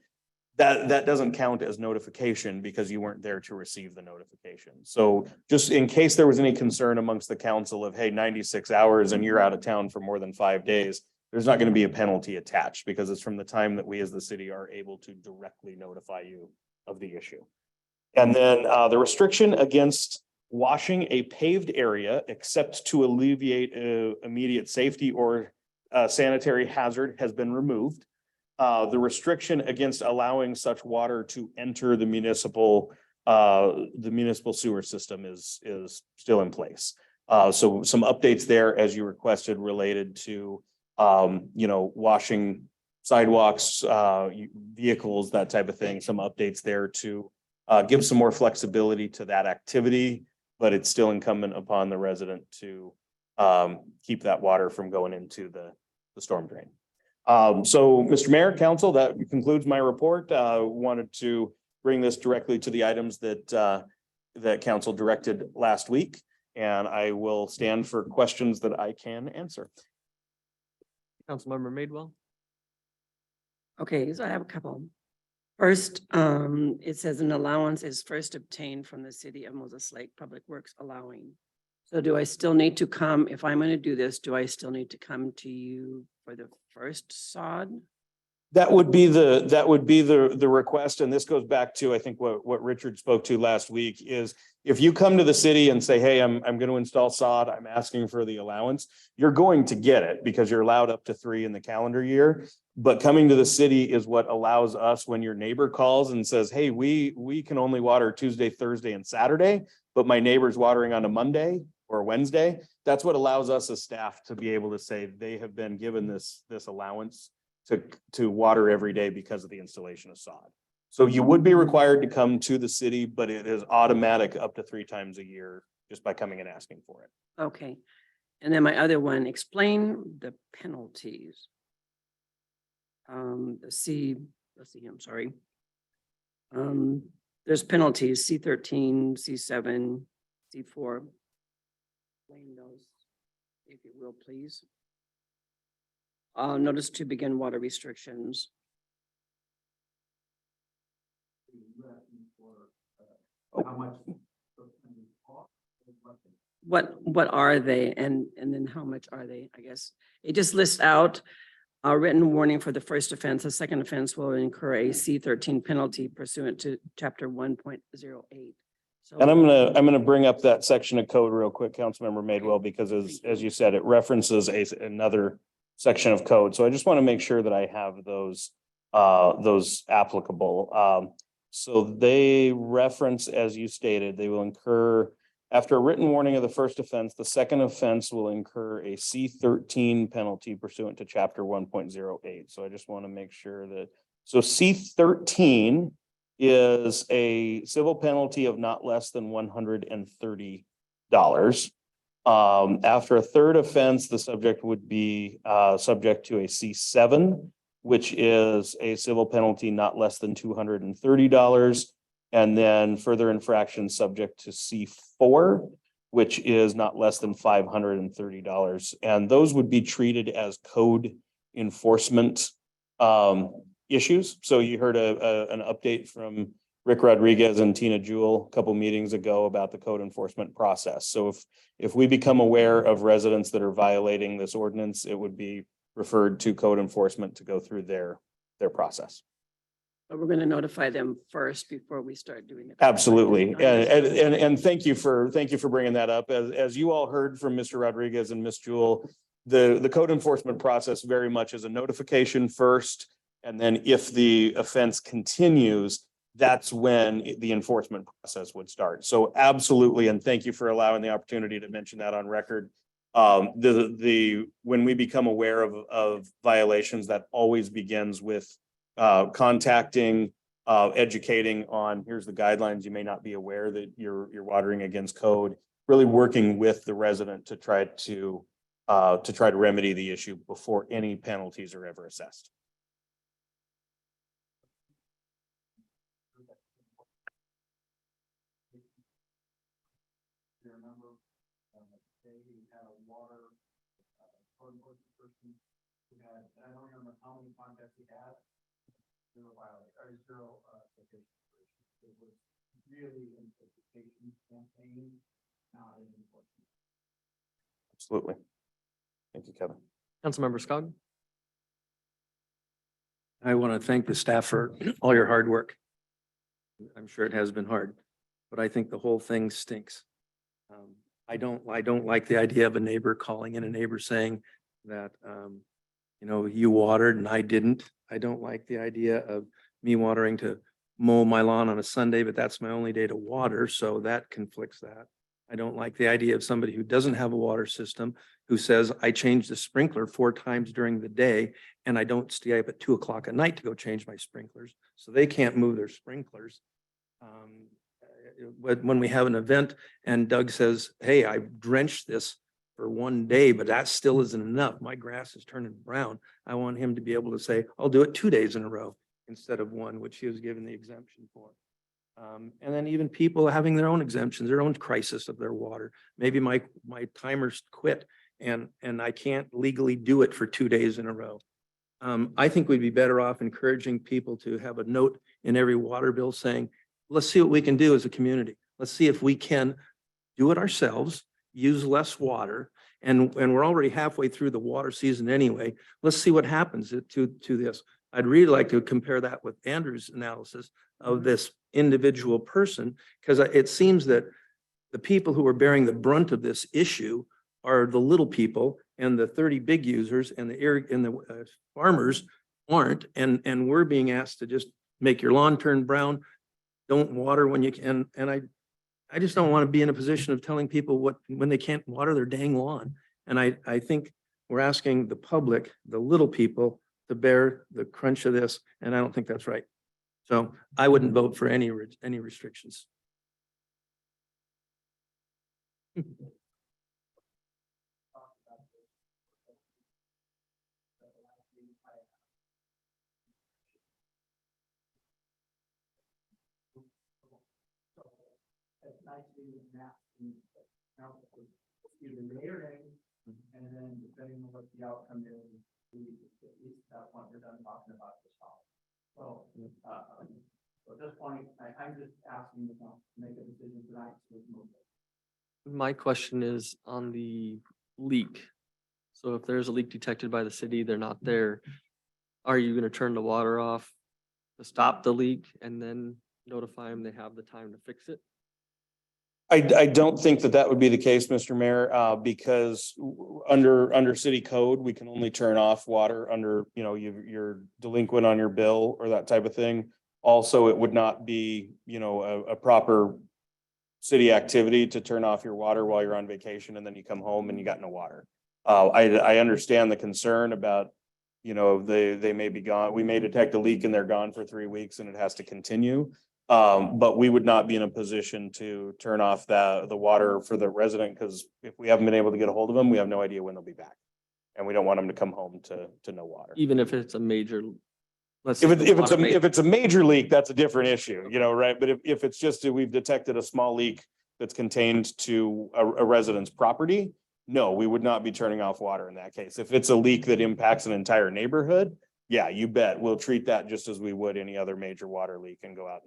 that doesn't count as notification because you weren't there to receive the notification. So just in case there was any concern amongst the council of, hey, 96 hours and you're out of town for more than 5 days, there's not going to be a penalty attached because it's from the time that we as the city are able to directly notify you of the issue. And then the restriction against washing a paved area except to alleviate immediate safety or sanitary hazard has been removed. The restriction against allowing such water to enter the municipal sewer system is still in place. So some updates there, as you requested, related to you know, washing sidewalks, vehicles, that type of thing. Some updates there to give some more flexibility to that activity, but it's still incumbent upon the resident to keep that water from going into the storm drain. So, Mr. Mayor, Council, that concludes my report. Wanted to bring this directly to the items that Council directed last week, and I will stand for questions that I can answer. Councilmember Madewell. Okay, so I have a couple. First, it says an allowance is first obtained from the city of Moses Lake Public Works allowing. So do I still need to come, if I'm gonna do this, do I still need to come to you for the first sod? That would be the request, and this goes back to, I think, what Richard spoke to last week is if you come to the city and say, hey, I'm going to install sod, I'm asking for the allowance, you're going to get it because you're allowed up to 3 in the calendar year. But coming to the city is what allows us, when your neighbor calls and says, hey, we can only water Tuesday, Thursday, and Saturday, but my neighbor's watering on a Monday or Wednesday. That's what allows us as staff to be able to say they have been given this allowance to water every day because of the installation of sod. So you would be required to come to the city, but it is automatic up to 3 times a year just by coming and asking for it. Okay. And then my other one, explain the penalties. Let's see, I'm sorry. There's penalties, C13, C7, C4. Explain those, if you will, please. Notice to begin water restrictions. What are they and then how much are they, I guess? It just lists out a written warning for the first offense. The second offense will incur a C13 penalty pursuant to chapter 1.08. So. And I'm gonna bring up that section of code real quick, Councilmember Madewell, because as you said, it references another section of code. So I just want to make sure that I have those applicable. So they reference, as you stated, they will incur, after a written warning of the first offense, the second offense will incur a C13 penalty pursuant to chapter 1.08. So I just want to make sure that, so C13 is a civil penalty of not less than $130. After a third offense, the subject would be subject to a C7, which is a civil penalty not less than $230. And then further infractions subject to C4, which is not less than $530. And those would be treated as code enforcement issues. So you heard an update from Rick Rodriguez and Tina Jewell a couple meetings ago about the code enforcement process. So if we become aware of residents that are violating this ordinance, it would be referred to code enforcement to go through their process. But we're going to notify them first before we start doing it. Absolutely. And thank you for bringing that up. As you all heard from Mr. Rodriguez and Ms. Jewell, the code enforcement process very much is a notification first. And then if the offense continues, that's when the enforcement process would start. So absolutely. And thank you for allowing the opportunity to mention that on record. When we become aware of violations, that always begins with contacting, educating on, here's the guidelines. You may not be aware that you're watering against code, really working with the resident to try to remedy the issue before any penalties are ever assessed. I don't remember how many contacts we had. It was really an education campaign, not an enforcement. Absolutely. Thank you, Kevin. Councilmember Scott. I want to thank the staff for all your hard work. I'm sure it has been hard, but I think the whole thing stinks. I don't like the idea of a neighbor calling in, a neighbor saying that, you watered and I didn't. I don't like the idea of me watering to mow my lawn on a Sunday, but that's my only day to water. So that conflicts that. I don't like the idea of somebody who doesn't have a water system who says, I changed the sprinkler 4 times during the day and I don't stay up at 2 o'clock at night to go change my sprinklers. So they can't move their sprinklers. When we have an event and Doug says, hey, I drenched this for 1 day, but that still isn't enough. My grass is turning brown. I want him to be able to say, I'll do it 2 days in a row instead of 1, which he was given the exemption for. And then even people having their own exemptions, their own crisis of their water. Maybe my timer's quit and I can't legally do it for 2 days in a row. I think we'd be better off encouraging people to have a note in every water bill saying, let's see what we can do as a community. Let's see if we can do it ourselves, use less water, and we're already halfway through the water season anyway. Let's see what happens to this. I'd really like to compare that with Andrew's analysis of this individual person, because it seems that the people who are bearing the brunt of this issue are the little people, and the 30 big users and the farmers aren't. And we're being asked to just make your lawn turn brown, don't water when you can. And I just don't want to be in a position of telling people when they can't water their dang lawn. And I think we're asking the public, the little people, to bear the crunch of this, and I don't think that's right. So I wouldn't vote for any restrictions. And then depending on what the outcome is, at least at that point, we're done talking about this topic. So, at this point, I'm just asking you to make a decision tonight to move it. My question is on the leak. So if there's a leak detected by the city, they're not there. Are you gonna turn the water off to stop the leak and then notify them they have the time to fix it? I don't think that that would be the case, Mr. Mayor, because under city code, we can only turn off water under, you're delinquent on your bill or that type of thing. Also, it would not be, a proper city activity to turn off your water while you're on vacation and then you come home and you got no water. I understand the concern about, they may be gone. We may detect a leak and they're gone for 3 weeks and it has to continue. But we would not be in a position to turn off the water for the resident, because if we haven't been able to get a hold of them, we have no idea when they'll be back. And we don't want them to come home to no water. Even if it's a major, let's. If say it's a major leak, that's a different issue, right? But if it's just that we've detected a small leak that's contained to a resident's property, no, we would not be turning off water in that case. If it's a leak that impacts an entire neighborhood, yeah, you bet. We'll treat that just as we would any other major water leak and go out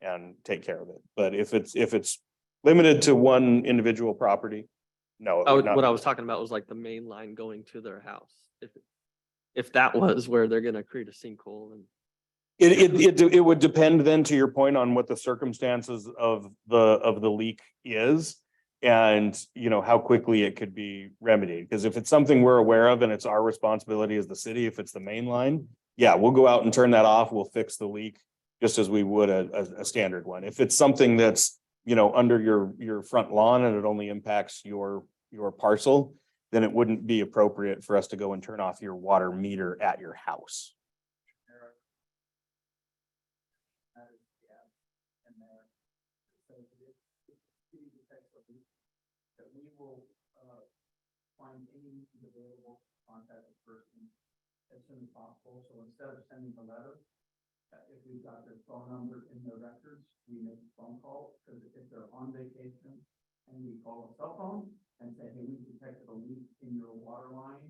and take care of it. But if it's limited to one individual property, no. it would not What I be. was talking about was like the main line going to their house. If that was where they're gonna create a sinkhole and. It would depend then, to your point, on what the circumstances of the leak is. And how quickly it could be remedied. Because if it's something we're aware of and it's our responsibility as the city, if it's the main line, yeah, we'll go out and turn that off. We'll fix the leak just as we would a standard one. If it's something that's, under your front lawn and it only impacts your parcel, then it wouldn't be appropriate for us to go and turn off your water meter at your house. That we will find any available contact person as soon as possible. So instead of sending a letter, if we've got their phone number in their records, we make a phone call, because if they're on vacation and we call a cell phone and say, hey, we detected a leak in your water line,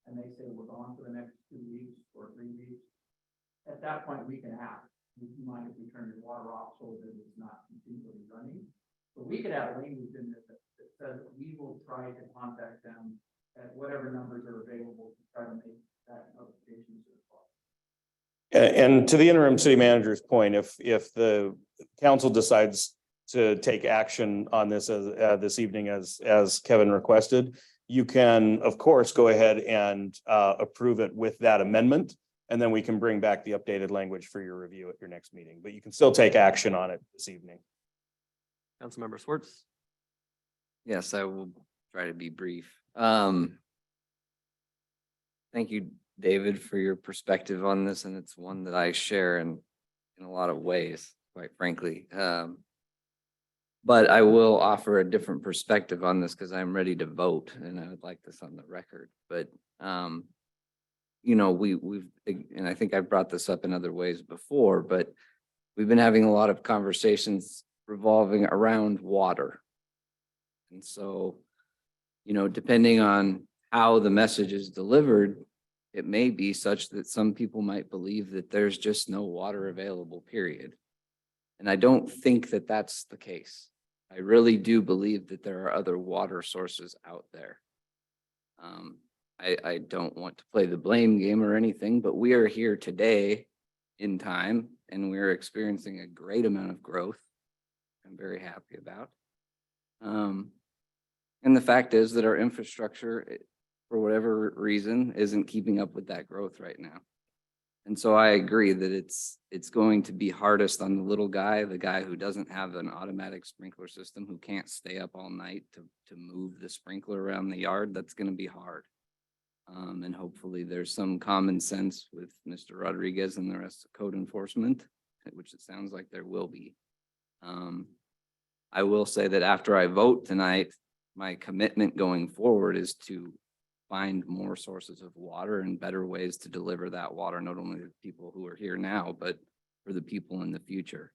and they say we're gone for the next 2 weeks or 3 weeks, at that point we can ask, would you mind if we turn your water off so that it's not continually running? But we could have language in this that says we will try to contact them at whatever numbers are available to try to make that notification as possible. And to the interim city manager's point, if the council decides to take action on this as this evening, as Kevin requested, you can, of course, go ahead and approve it with that amendment. And then we can bring back the updated language for your review at your next meeting, but you can still take action on it this evening. Councilmember Schwartz. Yes, I will try to be brief. Thank you, David, for your perspective on this, and it's one that I share in a lot of ways, quite frankly. But I will offer a different perspective on this because I'm ready to vote, and I would like this on the record. But we've, and I think I've brought this up in other ways before, but we've been having a lot of conversations revolving around water. And so you know, depending on how the message is delivered, it may be such that some people might believe that there's just no water available, period. And I don't think that that's the case. I really do believe that there are other water sources out there. I don't want to play the blame game or anything, but we are here today in time and we're experiencing a great amount of growth. I'm very happy about. And the fact is that our infrastructure, for whatever reason, isn't keeping up with that growth right now. And so I agree that it's going to be hardest on the little guy, the guy who doesn't have an automatic sprinkler system, who can't stay up all night to move the sprinkler around the yard. That's going to be hard. And hopefully there's some common sense with Mr. Rodriguez and the rest of code enforcement, which it sounds like there will be. I will say that after I vote tonight, my commitment going forward is to find more sources of water and better ways to deliver that water, not only to the people who are here now, but for the people in the future.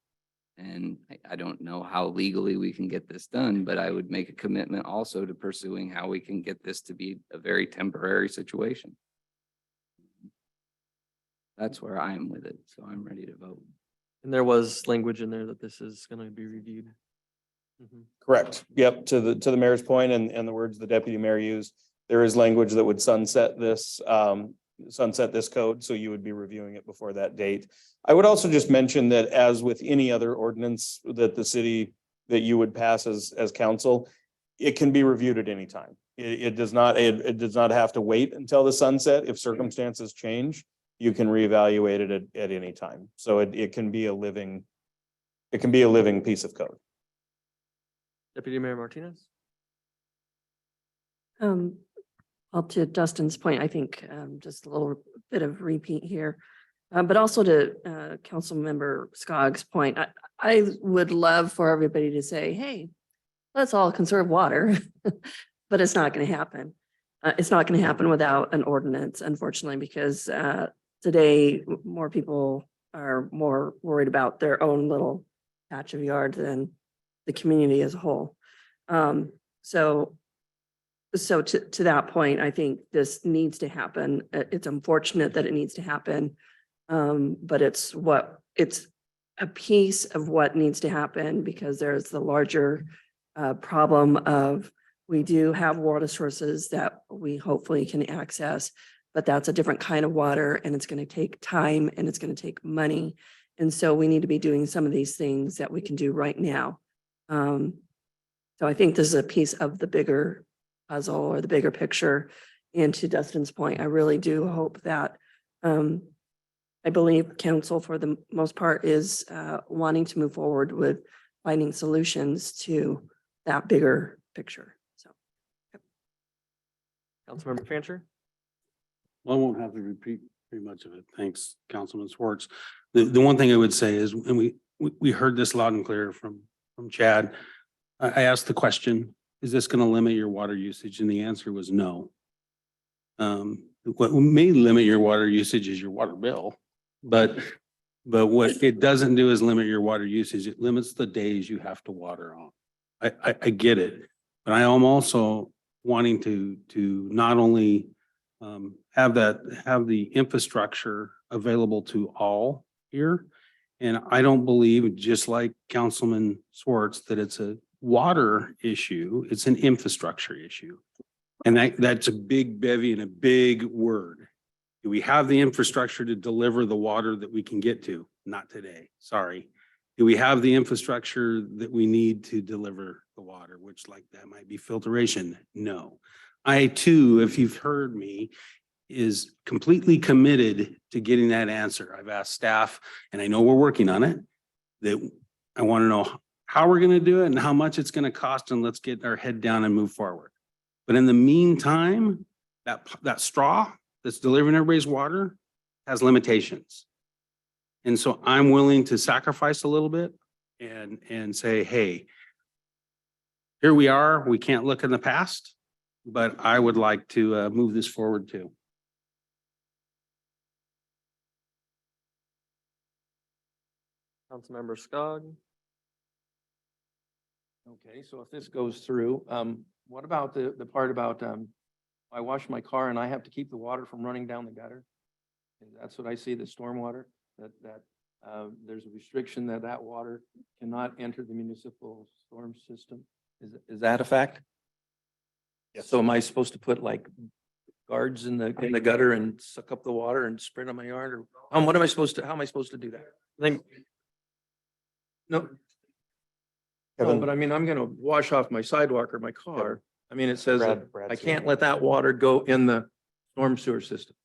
And I don't know how legally we can get this done, but I would make a commitment also to pursuing how we can get this to be a very temporary situation. That's where I am with it, so I'm ready to vote. And there was language in there that this is going to be reviewed. Mhm. Correct. Yep, to the mayor's point and the words the deputy mayor used, there is language that would sunset this code, so you would be reviewing it before that date. I would also just mention that as with any other ordinance that the city, that you would pass as council, it can be reviewed at any time. It does not have to wait until the sunset. If circumstances change, you can reevaluate it at any time. So it can be a living piece of code. Deputy Mayor Martinez? Well, to Dustin's point, I think just a little bit of repeat here. But also to Councilmember Scogg's point, I would love for everybody to say, hey, let's all conserve water, but it's not going to happen. It's not going to happen without an ordinance, unfortunately, because today more people are more worried about their own little patch of yard than the community as a whole. So to that point, I think this needs to happen. It's unfortunate that it needs to happen. But it's a piece of what needs to happen, because there's the larger problem of, we do have water sources that we hopefully can access, but that's a different kind of water, and it's going to take time and it's going to take money. And so we need to be doing some of these things that we can do right now. So I think this is a piece of the bigger puzzle or the bigger picture. And to Dustin's point, I really do hope that I believe council, for the most part, is wanting to move forward with finding solutions to that bigger picture. So. Councilmember Fancher? Well, I won't have to repeat pretty much of it. Thanks, Councilman Schwartz. The one thing I would say is, and we heard this loud and clear from Chad. I asked the question, is this going to limit your water usage? And the answer was no. What may limit your water usage is your water bill, but what it doesn't do is limit your water usage. It limits the days you have to water on. I get it, but I am also wanting to not only have the infrastructure available to all here. And I don't believe, just like Councilman Schwartz, that it's a water issue, it's an infrastructure issue. And that's a big bevy and a big word. Do we have the infrastructure to deliver the water that we can get to? Not today, sorry. Do we have the infrastructure that we need to deliver the water, which like that might be filtration? No. I too, if you've heard me, is completely committed to getting that answer. I've asked staff, and I know we're working on it, that I want to know how we're going to do it and how much it's going to cost, and let's get our head down and move forward. But in the meantime, that straw that's delivering everybody's water has limitations. And so I'm willing to sacrifice a little bit and say, hey, here we are. We can't look in the past, but I would like to move this forward too. Councilmember Scog? Okay, so if this goes through, what about the part about, I wash my car and I have to keep the water from running down the gutter? And that's what I see, the stormwater, that there's a restriction that that water cannot enter the municipal storm system. Is that a fact? Yes. So am I supposed to put like guards in the gutter and suck up the water and spread on my yard, or what am I supposed to, how am I supposed to do that? I think No. No, Kevin? but I mean, I'm gonna wash off my sidewalk or my car. I mean, it says that Brad I said- can't let that water go in the storm sewer system.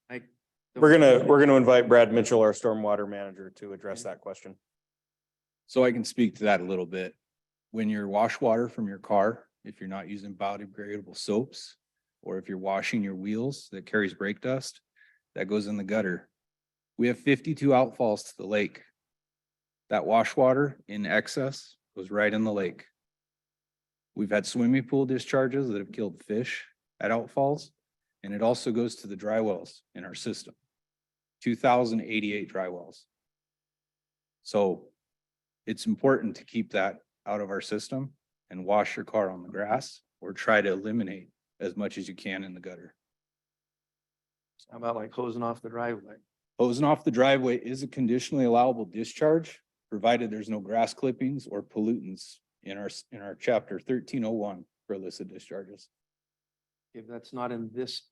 I don't- We're gonna invite Brad Mitchell, our stormwater manager, to address that question. So I can speak to that a little bit. When you're wash water from your car, if you're not using biodegradable soaps, or if you're washing your wheels that carries brake dust, that goes in the gutter. We have 52 outfalls to the lake. That wash water in excess goes right in the lake. We've had swimming pool discharges that have killed fish at outfalls, and it also goes to the dry wells in our system. 2,088 dry wells. So it's important to keep that out of our system and wash your car on the grass or try to eliminate as much as you can in the gutter. How about like hosing off the driveway? Hosing off the driveway is a conditionally allowable discharge, provided there's no grass clippings or pollutants in our chapter 1301 for illicit discharges. If that's not in this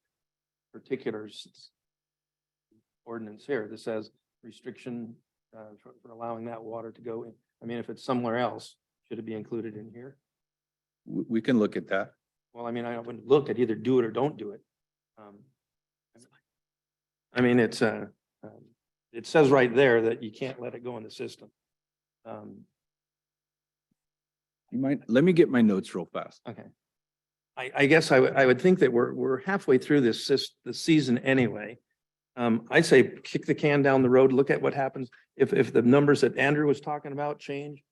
particular ordinance here, this says restriction for allowing that water to go in. I mean, if it's somewhere else, should it be included in here? We can look at that. Well, I mean, I wouldn't look at either do it or don't do it. I mean, it says right there that you can't let it go in the system. You might, let me get my notes real fast. Okay. I guess I would think that we're halfway through the season anyway. I say kick the can down the road, look at what happens. If the numbers that Andrew was talking about change,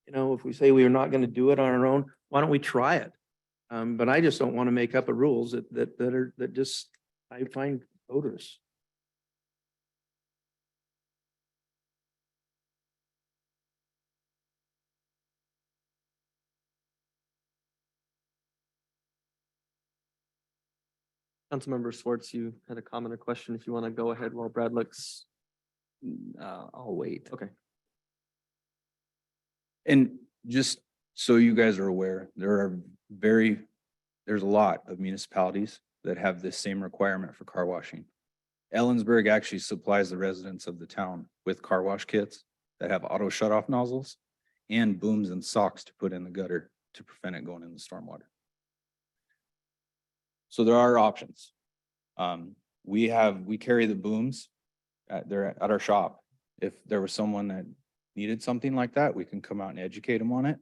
you know, if we say we are not going to do it on our own, why don't we try it? But I just don't want to make up a rules that just, I find odorous. Councilmember Schwartz, you had a comment or question. If you want to go ahead while Brad looks. I'll wait. Okay. And just so you guys are aware, there's a lot of municipalities that have this same requirement for car washing. Ellensburg actually supplies the residents of the town with car wash kits that have auto shut off nozzles and booms and socks to put in the gutter to prevent it going in the stormwater. So there are options. We carry the booms at our shop. If there was someone that needed something like that, we can come out and educate them on it.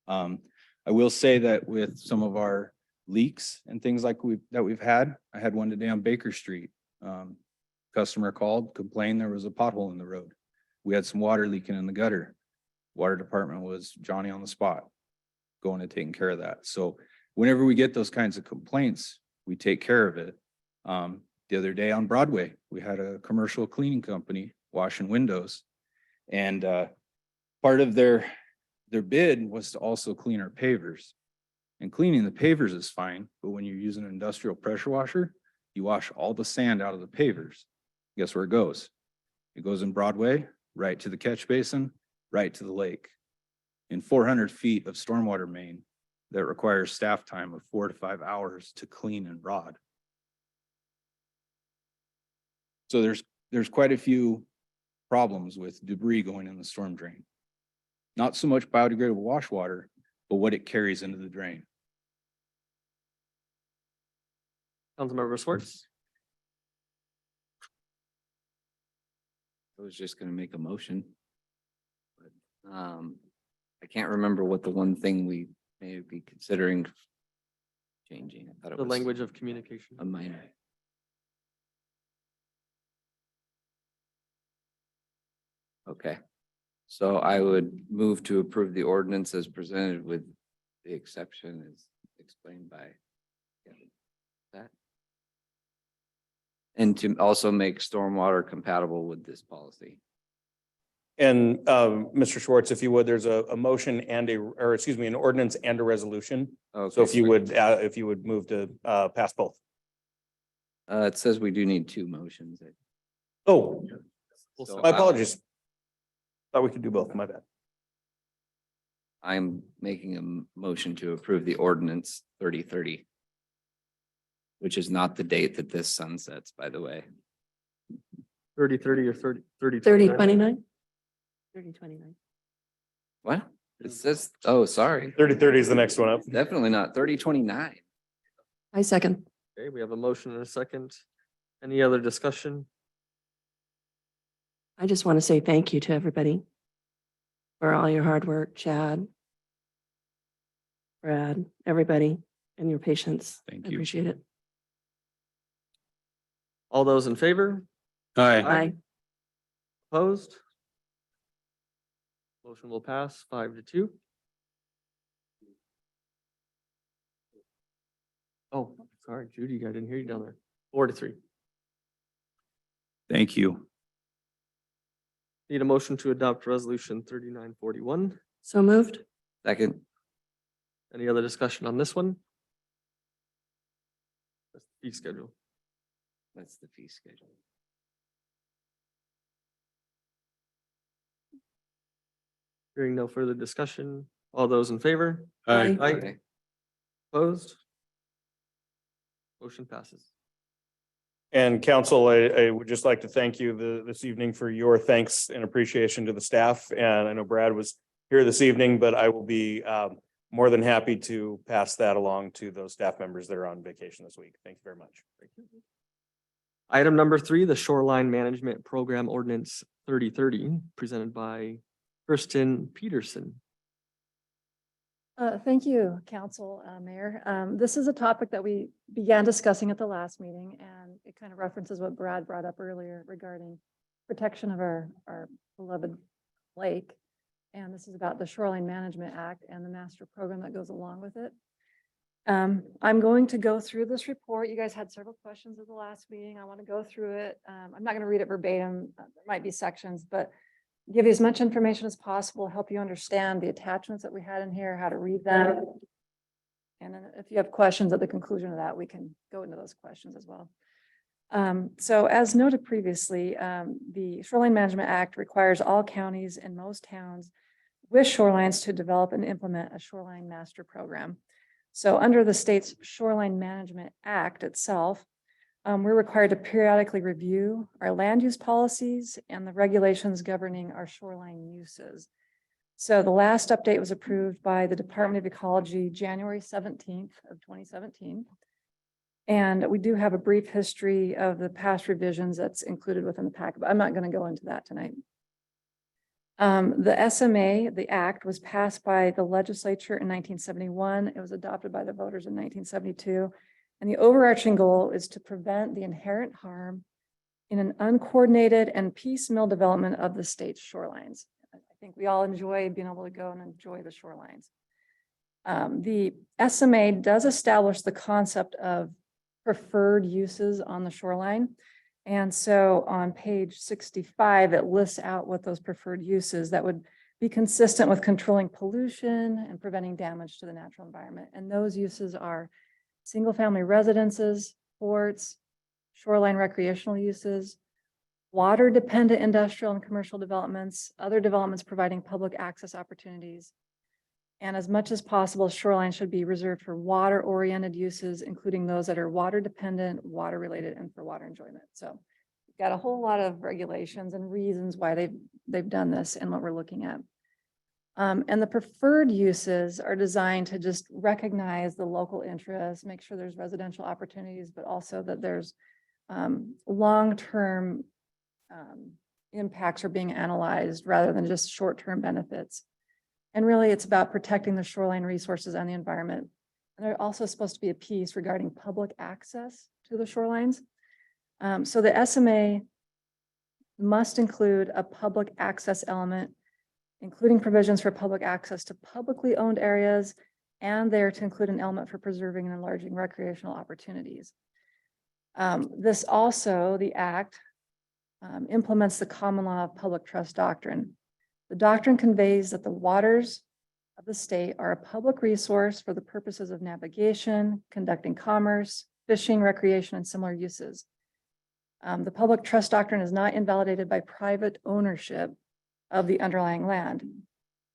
I will say that with some of our leaks and things like we've had, I had one today on Baker Street. Customer called, complained there was a pothole in the road. We had some water leaking in the gutter. Water department was Johnny on the spot, going and taking care of that. So whenever we get those kinds of complaints, we take care of it. The other day on Broadway, we had a commercial cleaning company washing windows. And part of their bid was to also clean our pavers. And cleaning the pavers is fine, but when you're using an industrial pressure washer, you wash all the sand out of the pavers. Guess where it goes? It goes in Broadway, right to the catch basin, right to the lake. In 400 feet of stormwater main that requires staff time of 4 to 5 hours to clean and rod. So there's quite a few problems with debris going in the storm drain. Not so much biodegradable wash water, but what it carries into the drain. Councilmember Schwartz. I was just gonna make a motion. But I can't remember what the one thing we may be considering changing. I thought it The was language of communication. a minor. Okay, so I would move to approve the ordinance as presented with the exception as explained by Kevin. That. And to also make stormwater compatible with this policy. And Mr. Schwartz, if you would, there's a motion and or excuse me, an ordinance and a resolution. Okay, So if you would move to pass both. It says we do need two motions. Oh, So my apologies. Thought we could do both. My bad. I'm making a motion to approve the ordinance 3030. Which is not the date that this sunsets, by the way. 30/30 or 30/30. 30/29? 30/29. What? It says, oh, sorry, 30/30 is the next one up. definitely not 3029. I second. Okay, we have a motion and a second. Any other discussion? I just want to say thank you to everybody for all your hard work, Chad, Brad, everybody, and your patience. Thank I you. appreciate it. All those in favor? Aye. Bye. Opposed? Motion will pass 5-2. Oh, sorry, Judy, I didn't hear you down there. 4-3. Thank you. Need a motion to adopt resolution 3941. So moved. Second, Any other discussion on this one? That's the fee schedule. that's the fee schedule. Hearing no further discussion. All those in favor? Aye. Aye. Okay. Opposed? Motion passes. And council, I would just like to thank you this evening for your thanks and appreciation to the staff. And I know Brad was here this evening, but I will be more than happy to pass that along to those staff members that are on vacation this week. Thank you very much. Item number 3, the Shoreline Management Program Ordinance 3030, presented by Kristen Peterson. Thank you, Council, Mayor. This is a topic that we began discussing at the last meeting, and it kind of references what Brad brought up earlier regarding protection of our beloved lake. And this is about the Shoreline Management Act and the master program that goes along with it. I'm going to go through this report. You guys had several questions at the last meeting. I want to go through it. I'm not going to read it verbatim. There might be sections, but give you as much information as possible, help you understand the attachments that we had in here, how to read them. And then if you have questions at the conclusion of that, we can go into those questions as well. So as noted previously, the Shoreline Management Act requires all counties and most towns with shorelines to develop and implement a shoreline master program. So under the state's Shoreline Management Act itself, we're required to periodically review our land use policies and the regulations governing our shoreline uses. So the last update was approved by the Department of Ecology, January 17th of 2017. And we do have a brief history of the past revisions that's included within the packet, but I'm not going to go into that tonight. The SMA, the act, was passed by the legislature in 1971. It was adopted by the voters in 1972. And the overarching goal is to prevent the inherent harm in an uncoordinated and piecemeal development of the state's shorelines. I think we all enjoy being able to go and enjoy the shorelines. The SMA does establish the concept of preferred uses on the shoreline. And so on page 65, it lists out what those preferred uses that would be consistent with controlling pollution and preventing damage to the natural environment. And those uses are single-family residences, ports, shoreline recreational uses, water-dependent industrial and commercial developments, other developments providing public access opportunities. And as much as possible, shoreline should be reserved for water-oriented uses, including those that are water-dependent, water-related, and for water enjoyment. So we've got a whole lot of regulations and reasons why they've done this and what we're looking at. And the preferred uses are designed to just recognize the local interest, make sure there's residential opportunities, but also that there's long-term impacts are being analyzed rather than just short-term benefits. And really, it's about protecting the shoreline resources and the environment. And there's also supposed to be a piece regarding public access to the shorelines. So the SMA must include a public access element, including provisions for public access to publicly owned areas, and there to include an element for preserving and enlarging recreational opportunities. This also, the act, implements the common law of public trust doctrine. The doctrine conveys that the waters of the state are a public resource for the purposes of navigation, conducting commerce, fishing, recreation, and similar uses. The public trust doctrine is not invalidated by private ownership of the underlying land.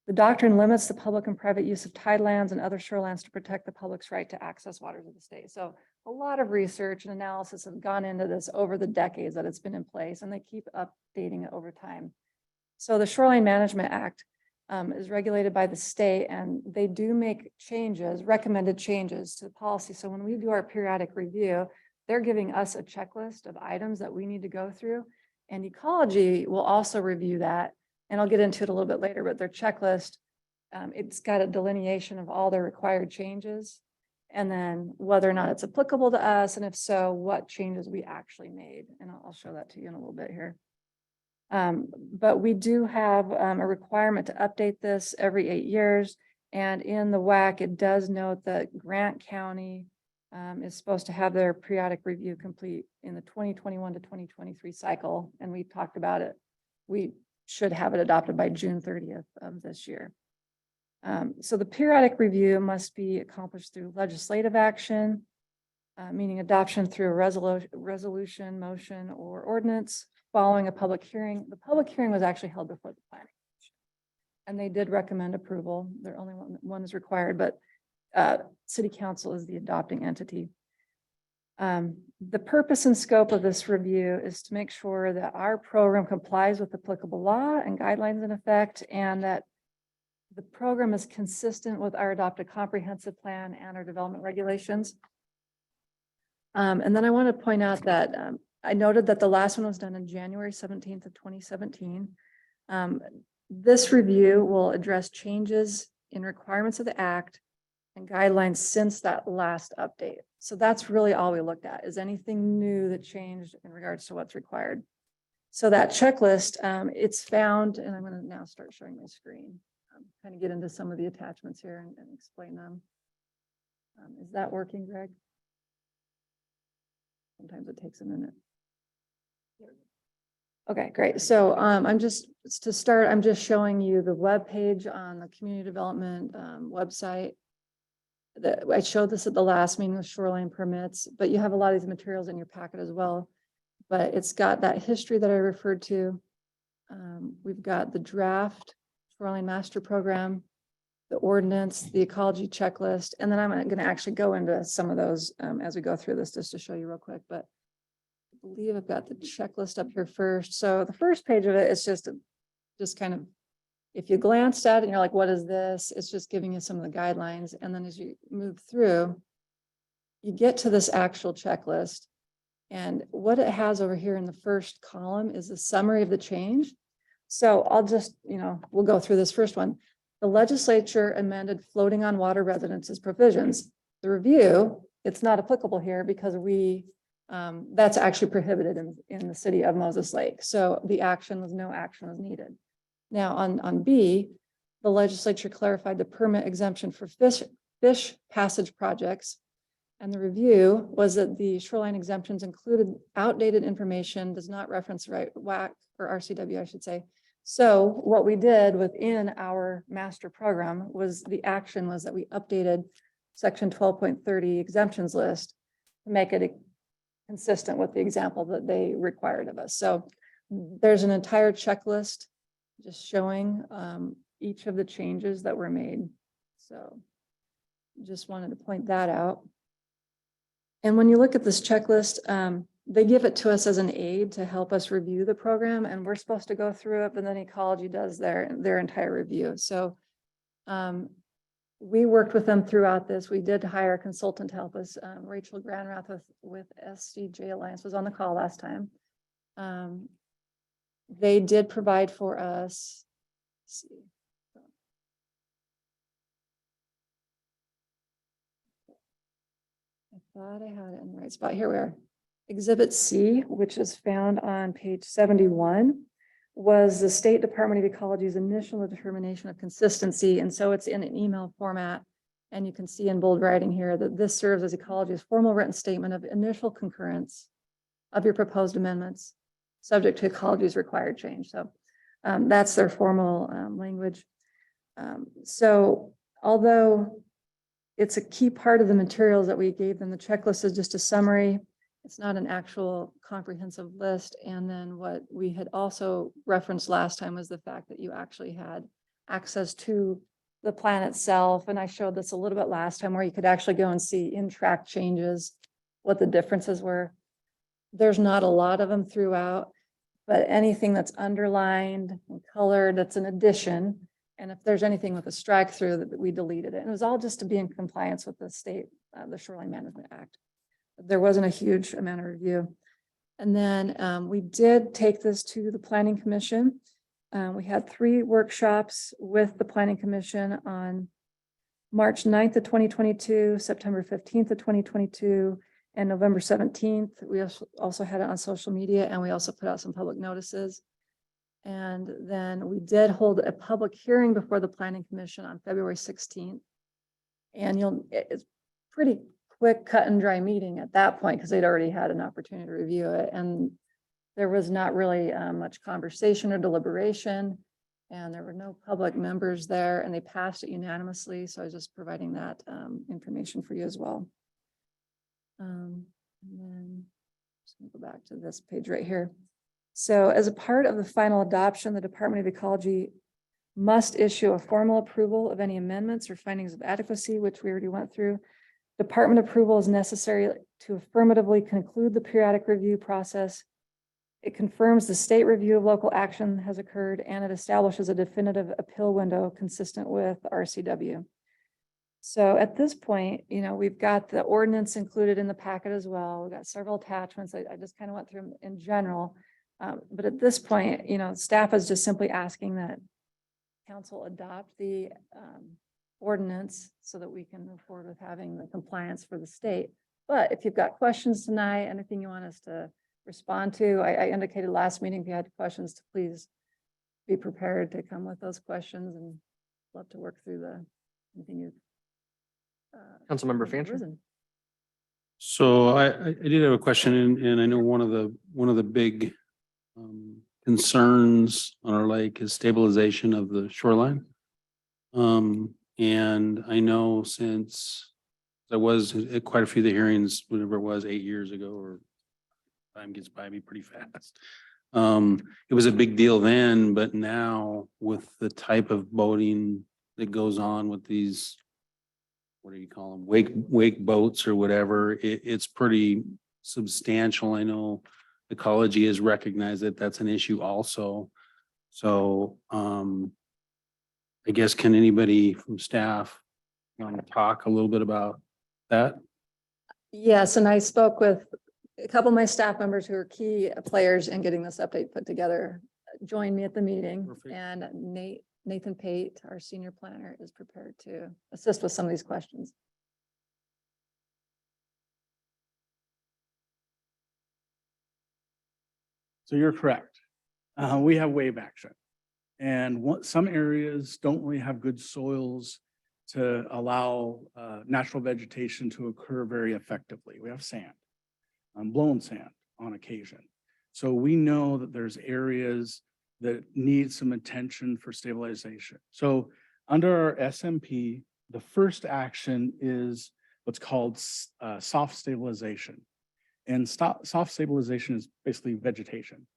The doctrine limits the public and private use of tidelands and other shorelands to protect the public's right to access waters of the state. So a lot of research and analysis have gone into this over the decades that it's been in place, and they keep updating it over time. So the Shoreline Management Act is regulated by the state, and they do make changes, recommended changes to the policy. So when we do our periodic review, they're giving us a checklist of items that we need to go through. And Ecology will also review that. And I'll get into it a little bit later, but their checklist, it's got a delineation of all their required changes, and then whether or not it's applicable to us, and if so, what changes we actually made. And I'll show that to you in a little bit here. But we do have a requirement to update this every 8 years. And in the WAC, it does note that Grant County is supposed to have their periodic review complete in the 2021 to 2023 cycle. And we talked about it. We should have it adopted by June 30th of this year. So the periodic review must be accomplished through legislative action, meaning adoption through a resolution, motion, or ordinance following a public hearing. The public hearing was actually held before the planning commission, and they did recommend approval. Their only one is required, but city council is the adopting entity. The purpose and scope of this review is to make sure that our program complies with applicable law and guidelines in effect, and that the program is consistent with our adopted comprehensive plan and our development regulations. And then I want to point out that I noted that the last one was done on January 17th of 2017. This review will address changes in requirements of the act and guidelines since that last update. So that's really all we looked at, is anything new that changed in regards to what's required. So that checklist, it's found, and I'm going to now start showing my screen, kind of get into some of the attachments here and explain them. Is that working, Greg? Sometimes it takes a minute. Okay, great. So I'm just showing you the web page on the community development website. I showed this at the last meeting with shoreline permits, but you have a lot of these materials in your packet as well. But it's got that history that I referred to. We've got the draft shoreline master program, the ordinance, the ecology checklist, and then I'm going to actually go into some of those as we go through this, just to show you real quick. But I believe I've got the checklist up here first. So the first page of it is just kind of, if you glanced at it and you're like, what is this? It's just giving you some of the guidelines. And then as you move through, you get to this actual checklist. And what it has over here in the first column is a summary of the change. So I'll just, we'll go through this first one. The legislature amended floating on water residences provisions. The review, it's not applicable here because that's actually prohibited in the city of Moses Lake. So no action was needed. Now on B, the legislature clarified the permit exemption for fish passage projects. And the review was that the shoreline exemptions included outdated information, does not reference right WAC or RCW, I should say. So what we did within our master program was that we updated section 12.30 exemptions list to make it consistent with the example that they required of us. So there's an entire checklist just showing each of the changes that were made. So just wanted to point that out. And when you look at this checklist, they give it to us as an aid to help us review the program, and we're supposed to go through it, but then Ecology does their entire review. So we worked with them throughout this. We did hire a consultant to help us. Rachel Granrath with SCJ Alliance was on the call last time. They did provide for us, let's see. I thought I had it in the right spot. Here we are. Exhibit C, which is found on page 71, was the State Department of Ecology's initial determination of consistency. And so it's in an email format. And you can see in bold writing here that this serves as Ecology's formal written statement of initial concurrence of your proposed amendments, subject to Ecology's required change. So That's their formal language. So although it's a key part of the materials that we gave them, the checklist is just a summary. It's not an actual comprehensive list. And then what we had also referenced last time was the fact that you actually had access to the plan itself. And I showed this a little bit last time where you could actually go and see in track changes, what the differences were. There's not a lot of them throughout, but anything that's underlined and colored, that's an addition. And if there's anything with a strike through, that we deleted it. And it was all just to be in compliance with the state, the Shoreline Management Act. There wasn't a huge amount of review. And then we did take this to the Planning Commission. We had 3 workshops with the Planning Commission on March 9th of 2022, September 15th of 2022, and November 17th. We also had it on social media, and we also put out some public notices. And then we did hold a public hearing before the Planning Commission on February 16th. And it's pretty quick, cut and dry meeting at that point, because they'd already had an opportunity to review it. And there was not really much conversation or deliberation, and there were no public members there, and they passed it unanimously. So I was just providing that information for you as well. And then just gonna go back to this page right here. So as a part of the final adoption, the Department of Ecology must issue a formal approval of any amendments or findings of adequacy, which we already went through. Department approval is necessary to affirmatively conclude the periodic review process. It confirms the state review of local action has occurred, and it establishes a definitive appeal window consistent with RCW. So at this point, we've got the ordinance included in the packet as well. We've got several attachments. I just kind of went through them in general. But at this point, staff is just simply asking that council adopt the ordinance so that we can move forward with having the compliance for the state. But if you've got questions tonight, anything you want us to respond to, I indicated last meeting, if you had questions, to please be prepared to come with those questions, and love to work through anything you've. Councilmember Fancher. So I did have a question, and I know one of the big concerns on our lake is stabilization of the shoreline. And I know since I was at quite a few of the hearings, whatever it was, 8 years ago, or time gets by me pretty fast. It was a big deal then, but now with the type of boating that goes on with these, what do you call them, wake boats or whatever, it's pretty substantial. I know Ecology has recognized that that's an issue also. So I guess, can anybody from staff talk a little bit about that? Yes, and I spoke with a couple of my staff members who are key players in getting this update put together. Joined me at the meeting. Perfect. And Nathan Pate, our senior planner, is prepared to assist with some of these questions. So you're correct. We have wave action. And some areas don't really have good soils to allow natural vegetation to occur very effectively. We have sand, blown sand on occasion. So we know that there's areas that need some attention for stabilization. So under our SMP, the first action is what's called soft stabilization. And soft stabilization is basically vegetation.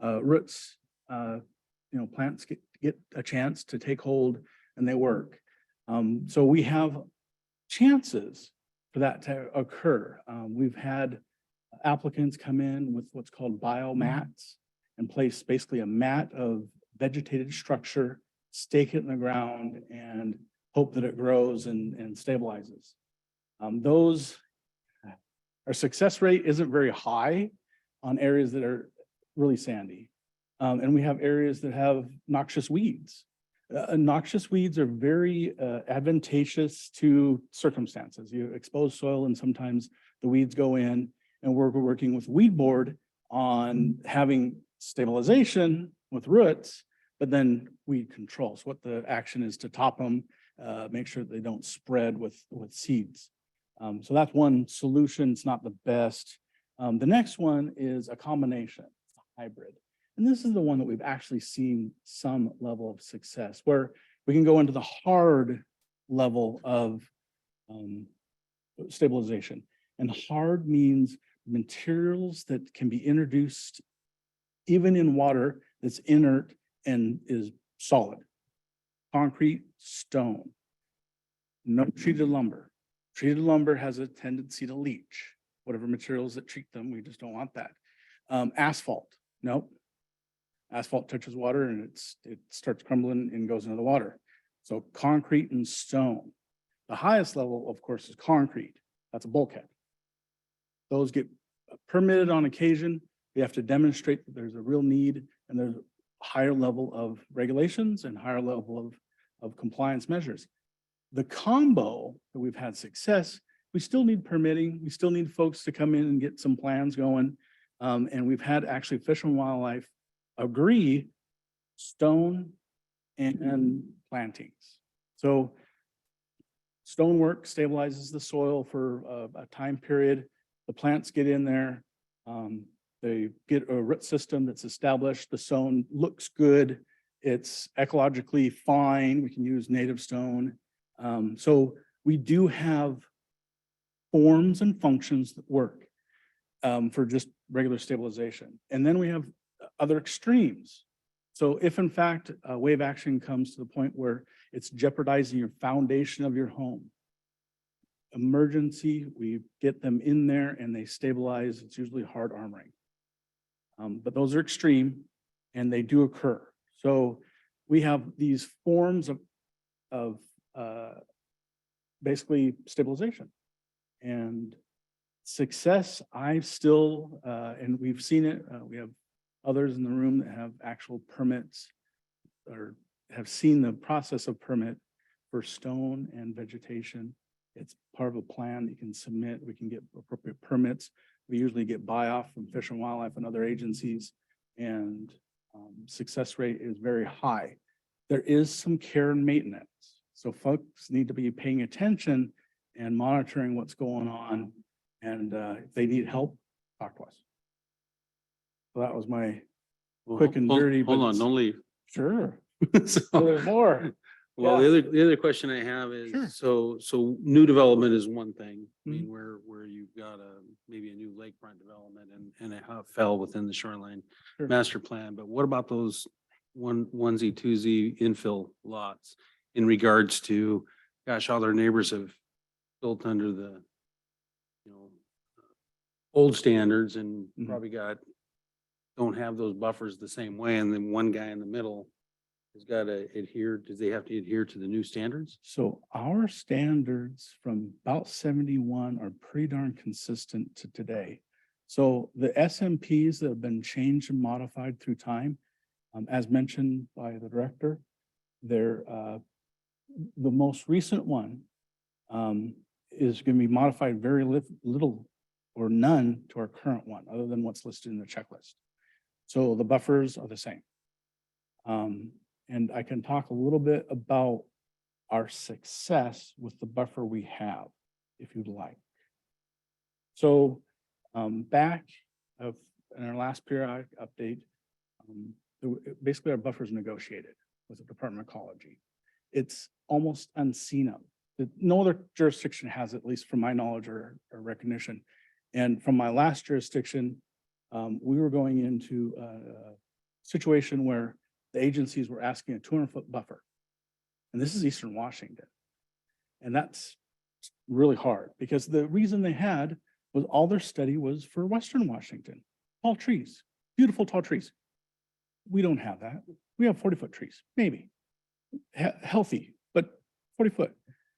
Roots, plants get a chance to take hold, and they work. So we have chances for that to occur. We've had applicants come in with what's called biomats and place basically a mat of vegetated structure, stake it in the ground, and hope that it grows and stabilizes. Our success rate isn't very high on areas that are really sandy. And we have areas that have noxious weeds. Noxious weeds are very advantageous to circumstances. You expose soil and sometimes the weeds go in, and we're working with weed board on having stabilization with roots, but then weed control. So what the action is to top them, make sure that they don't spread with seeds. So that's one solution. It's not the best. The next one is a combination, hybrid. And this is the one that we've actually seen some level of success, where we can go into the hard level of stabilization. And hard means materials that can be introduced even in water that's inert and is solid. Concrete, stone. No treated lumber. Treated lumber has a tendency to leach. Whatever materials that treat them, we just don't want that. Asphalt, nope. Asphalt touches water and it starts crumbling and goes into the water. So concrete and stone. The highest level, of course, is concrete. That's a bulkhead. Those get permitted on occasion. We have to demonstrate that there's a real need and there's a higher level of regulations and higher level of compliance measures. The combo that we've had success, we still need permitting. We still need folks to come in and get some plans going. And we've had actually Fish and Wildlife agree stone and plantings. So stonework stabilizes the soil for a time period. The plants get in there. They get a root system that's established. The stone looks good. It's ecologically fine. We can use native stone. So we do have forms and functions that work for just regular stabilization. And then we have other extremes. So if in fact a wave action comes to the point where it's jeopardizing your foundation of your home, emergency, we get them in there and they stabilize. It's usually hard armoring. But those are extreme and they do occur. So we have these forms of basically stabilization and success. I've still, and we've seen it, we have others in the room that have actual permits or have seen the process of permit for stone and vegetation. It's part of a plan that you can submit. We can get appropriate permits. We usually get buy-off from Fish and Wildlife and other agencies, and success rate is very high. There is some care and maintenance. So folks need to be paying attention and monitoring what's going on. And if they need help, talk to us. So that was my quick and dirty. Hold but on, it's- don't leave. Sure. So- Oh, there's more. Well, Yeah. the other question I have Sure. is, so new development is one thing. I mean, Mhm. where you've got maybe a new lakefront development and it fell within the shoreline Sure. master plan, but what about those onesie, twosie infill lots in regards to, gosh, all their neighbors have built under the, old standards and Mhm. probably don't have those buffers the same way, and then one guy in the middle has got to adhere, does they have to adhere to the new standards? So our standards from about 71 are pretty darn consistent to today. So the SMPs that have been changed and modified through time, as mentioned by the director, they're the most recent one is going to be modified very little or none to our current one, other than what's listed in the checklist. So the buffers are the same. And I can talk a little bit about our success with the buffer we have, if you'd like. So back in our last periodic update, basically our buffers negotiated with the Department of Ecology. It's almost unseen of. No other jurisdiction has, at least from my knowledge or recognition. And from my last jurisdiction, we were going into a situation where the agencies were asking a 200-foot buffer. And this is Eastern Washington. And that's really hard because the reason they had was all their study was for Western Washington. Tall trees, beautiful tall trees. We don't have that. We have 40-foot trees, maybe. Healthy, but 40-foot.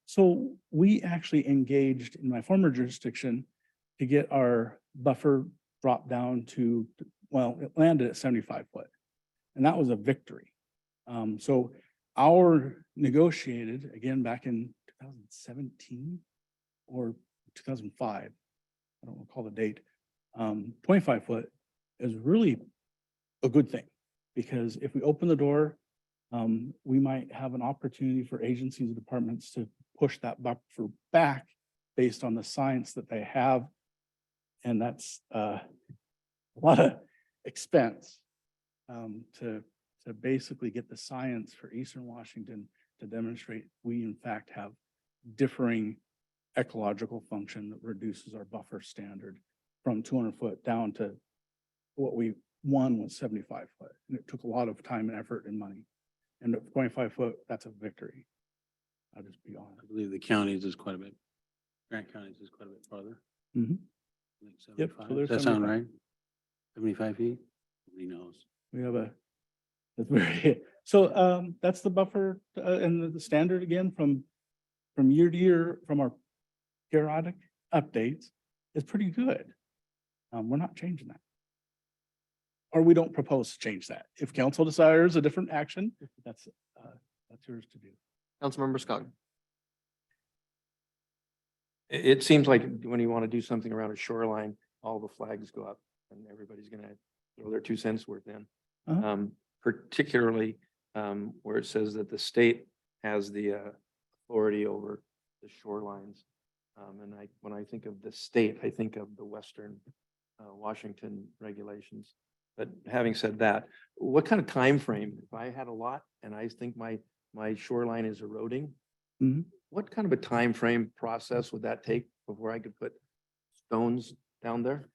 So we actually engaged in my former jurisdiction to get our buffer dropped down to, well, it landed at 75-foot. And that was a victory. So our negotiated, again, back in 2017 or 2005, I don't recall the date, 25-foot is really a good thing. Because if we open the door, we might have an opportunity for agencies and departments to push that buffer back based on the science that they have. And that's a lot of expense. to basically get the science for Eastern Washington to demonstrate we in fact have differing ecological function that reduces our buffer standard from 200 foot down to what we won was 75 foot. And it took a lot of time and effort and money. And at 25 foot, that's a victory. I'll just be honest. I believe the counties is quite a bit, Grant County's is quite a bit farther. Mhm. Like Yep, so 75. there's Does that sound 75. right? 75 feet? Nobody knows. We have that's very, so, that's the buffer, and the standard again from year to year, from our periodic updates is pretty good. We're not changing that. Or we don't propose to change that. If council desires a different action, that's yours to do. Councilmember Scott. It seems like when you want to do something around a shoreline, all the flags go up and everybody's gonna throw their 2 cents worth in. Uh-huh. Particularly where it says that the state has the authority over the shorelines. And when I think of the state, I think of the Western Washington regulations. But having said that, what kind of time frame? If I had a lot and I think my shoreline is eroding, Mhm. what kind of a time frame process would that take before I could put stones down there?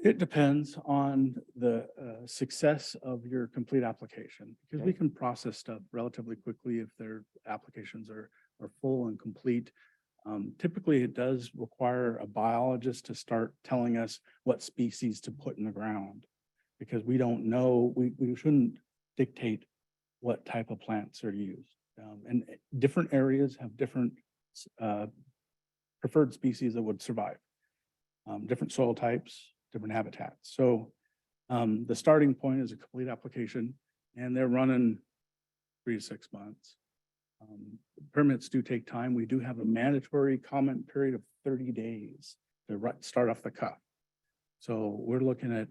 It depends on the success of your complete application, because we Okay. can process stuff relatively quickly if their applications are full and complete. Typically, it does require a biologist to start telling us what species to put in the ground. Because we don't know, we shouldn't dictate what type of plants are used. And different areas have different preferred species that would survive. Different soil types, different habitats. So the starting point is a complete application and they're running 3 to 6 months. Permits do take time. We do have a mandatory comment period of 30 days to start off the cuff. So we're looking at,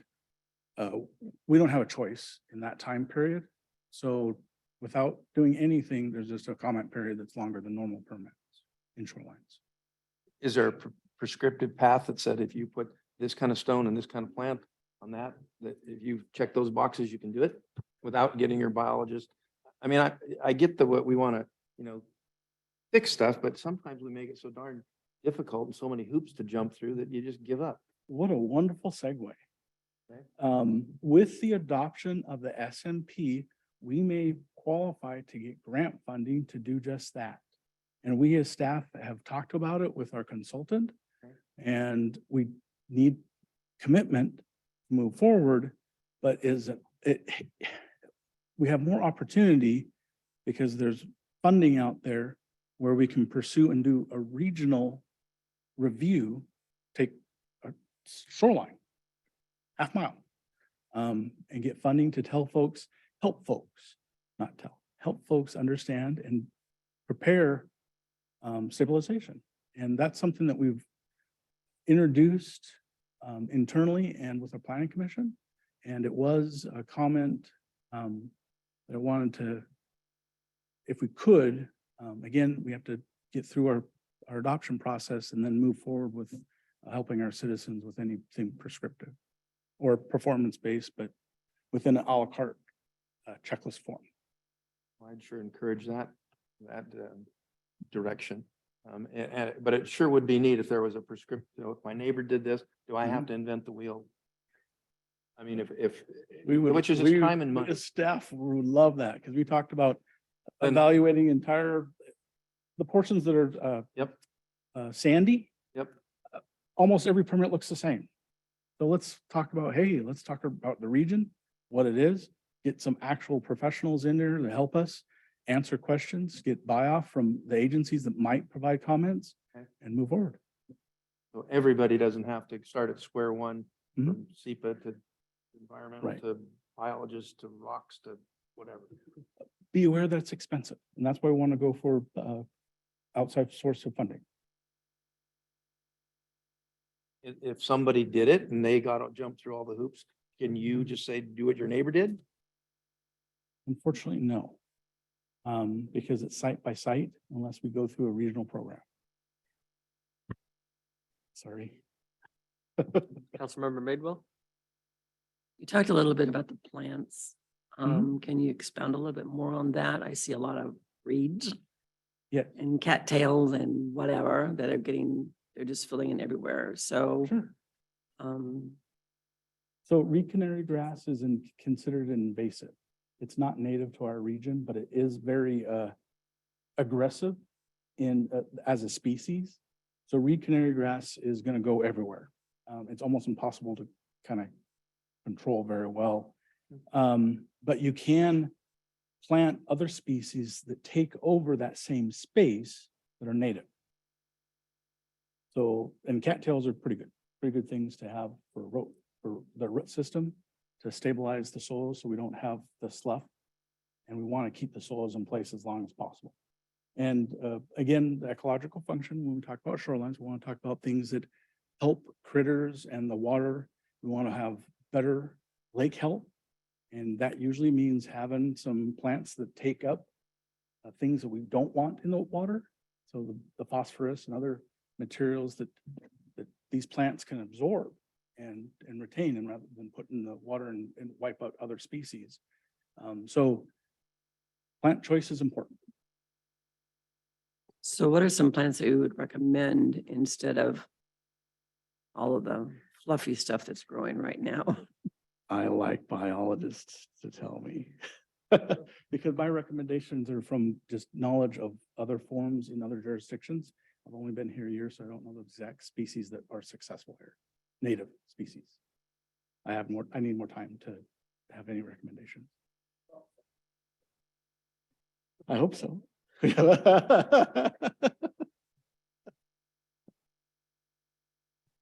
we don't have a choice in that time period. So without doing anything, there's just a comment period that's longer than normal permits in shorelines. Is there a prescriptive path that said if you put this kind of stone and this kind of plant on that if you check those boxes, you can do it without getting your biologist? I mean, I get what we want to, fix stuff, but sometimes we make it so darn difficult and so many hoops to jump through that you just give up. What a wonderful segue. Okay. With the adoption of the SMP, we may qualify to get grant funding to do just that. And we as staff have talked about it with our consultant. Okay. And we need commitment to move forward, but we have more opportunity because there's funding out there where we can pursue and do a regional review, take a shoreline, half mile, and get funding to help folks, help folks understand and prepare stabilization. And that's something that we've introduced internally and with our planning commission. And it was a comment that I wanted to, if we could, again, we have to get through our adoption process and then move forward with helping our citizens with anything prescriptive or performance-based, but within an à la carte checklist form. I'd sure encourage that direction. But it sure would be neat if there was a prescription, if my neighbor did this, do I have to invent the wheel? I mean, if, which is just time and money. As staff would love that, because we talked about Then- evaluating the portions that are sandy. Yep. Almost every permit looks the same. So let's talk about the region, what it is, get some actual professionals in there to help us answer questions, get buy-off from the agencies that might provide comments, Okay. and move forward. So everybody doesn't have to start at square one, Mhm. from SEPA to environmental Right. to biologists to rocks to whatever. Be aware that it's expensive, and that's why we want to go for outside source of funding. If somebody did it and they got to jump through all the hoops, can you just say, do what your neighbor did? Unfortunately, no. Because it's site by site unless we go through a regional program. Sorry. Councilmember Madewell. You talked a little bit about the plants. Mhm. Can you expound a little bit more on that? I see a lot of reeds Yeah, and cattails and whatever that are getting, they're just filling in everywhere. So, sure. um, So reed canary grass is considered invasive. It's not native to our region, but it is very aggressive as a species. So reed canary grass is going to go everywhere. It's almost impossible to kind of control very well. But you can plant other species that take over that same space that are native. So, and cattails are pretty good things to have for the root system to stabilize the soil so we don't have the slough. And we want to keep the soils in place as long as possible. And again, the ecological function, when we talk about shorelines, we want to talk about things that help critters and the water. We want to have better lake health. And that usually means having some plants that take up things that we don't want in the water. So the phosphorus and other materials that these plants can absorb and retain, and rather than put in the water and wipe out other species. So plant choice is important. so what are some plants that you would recommend instead of all of the fluffy stuff that's growing right now? I like biologists to tell me. Because my recommendations are from just knowledge of other forms in other jurisdictions. I've only been here a year, so I don't know the exact species that are successful here, native species. I need more time to have any recommendations. I hope so.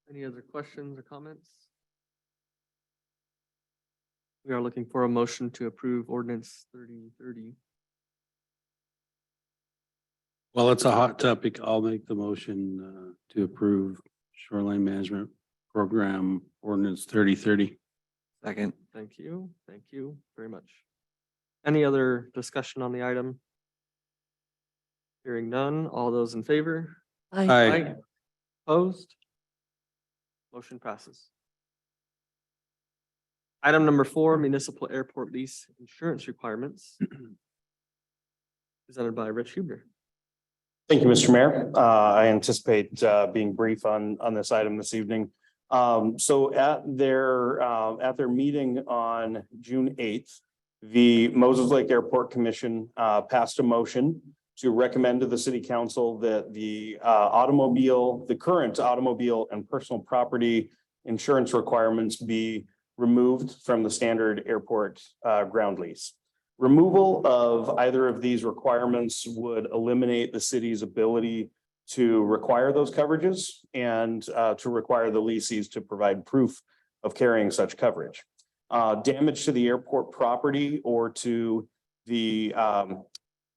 Any other questions or comments? We are looking for a motion to approve ordinance 3030. Well, it's a hot topic. I'll make the motion to approve shoreline management program ordinance 3030. Second. Thank you. Thank you very much. Any other discussion on the item? Hearing none. All those in favor? Aye. Opposed? Motion passes. Item number 4, municipal airport lease insurance requirements. Presented by Rich Huber. Thank you, Mr. Mayor. I anticipate being brief on this item this evening. So at their meeting on June 8th, the Moses Lake Airport Commission passed a motion to recommend to the city council that the current automobile and personal property insurance requirements be removed from the standard airport ground lease. Removal of either of these requirements would eliminate the city's ability to require those coverages and to require the lessees to provide proof of carrying such coverage. Damage to the airport property or to the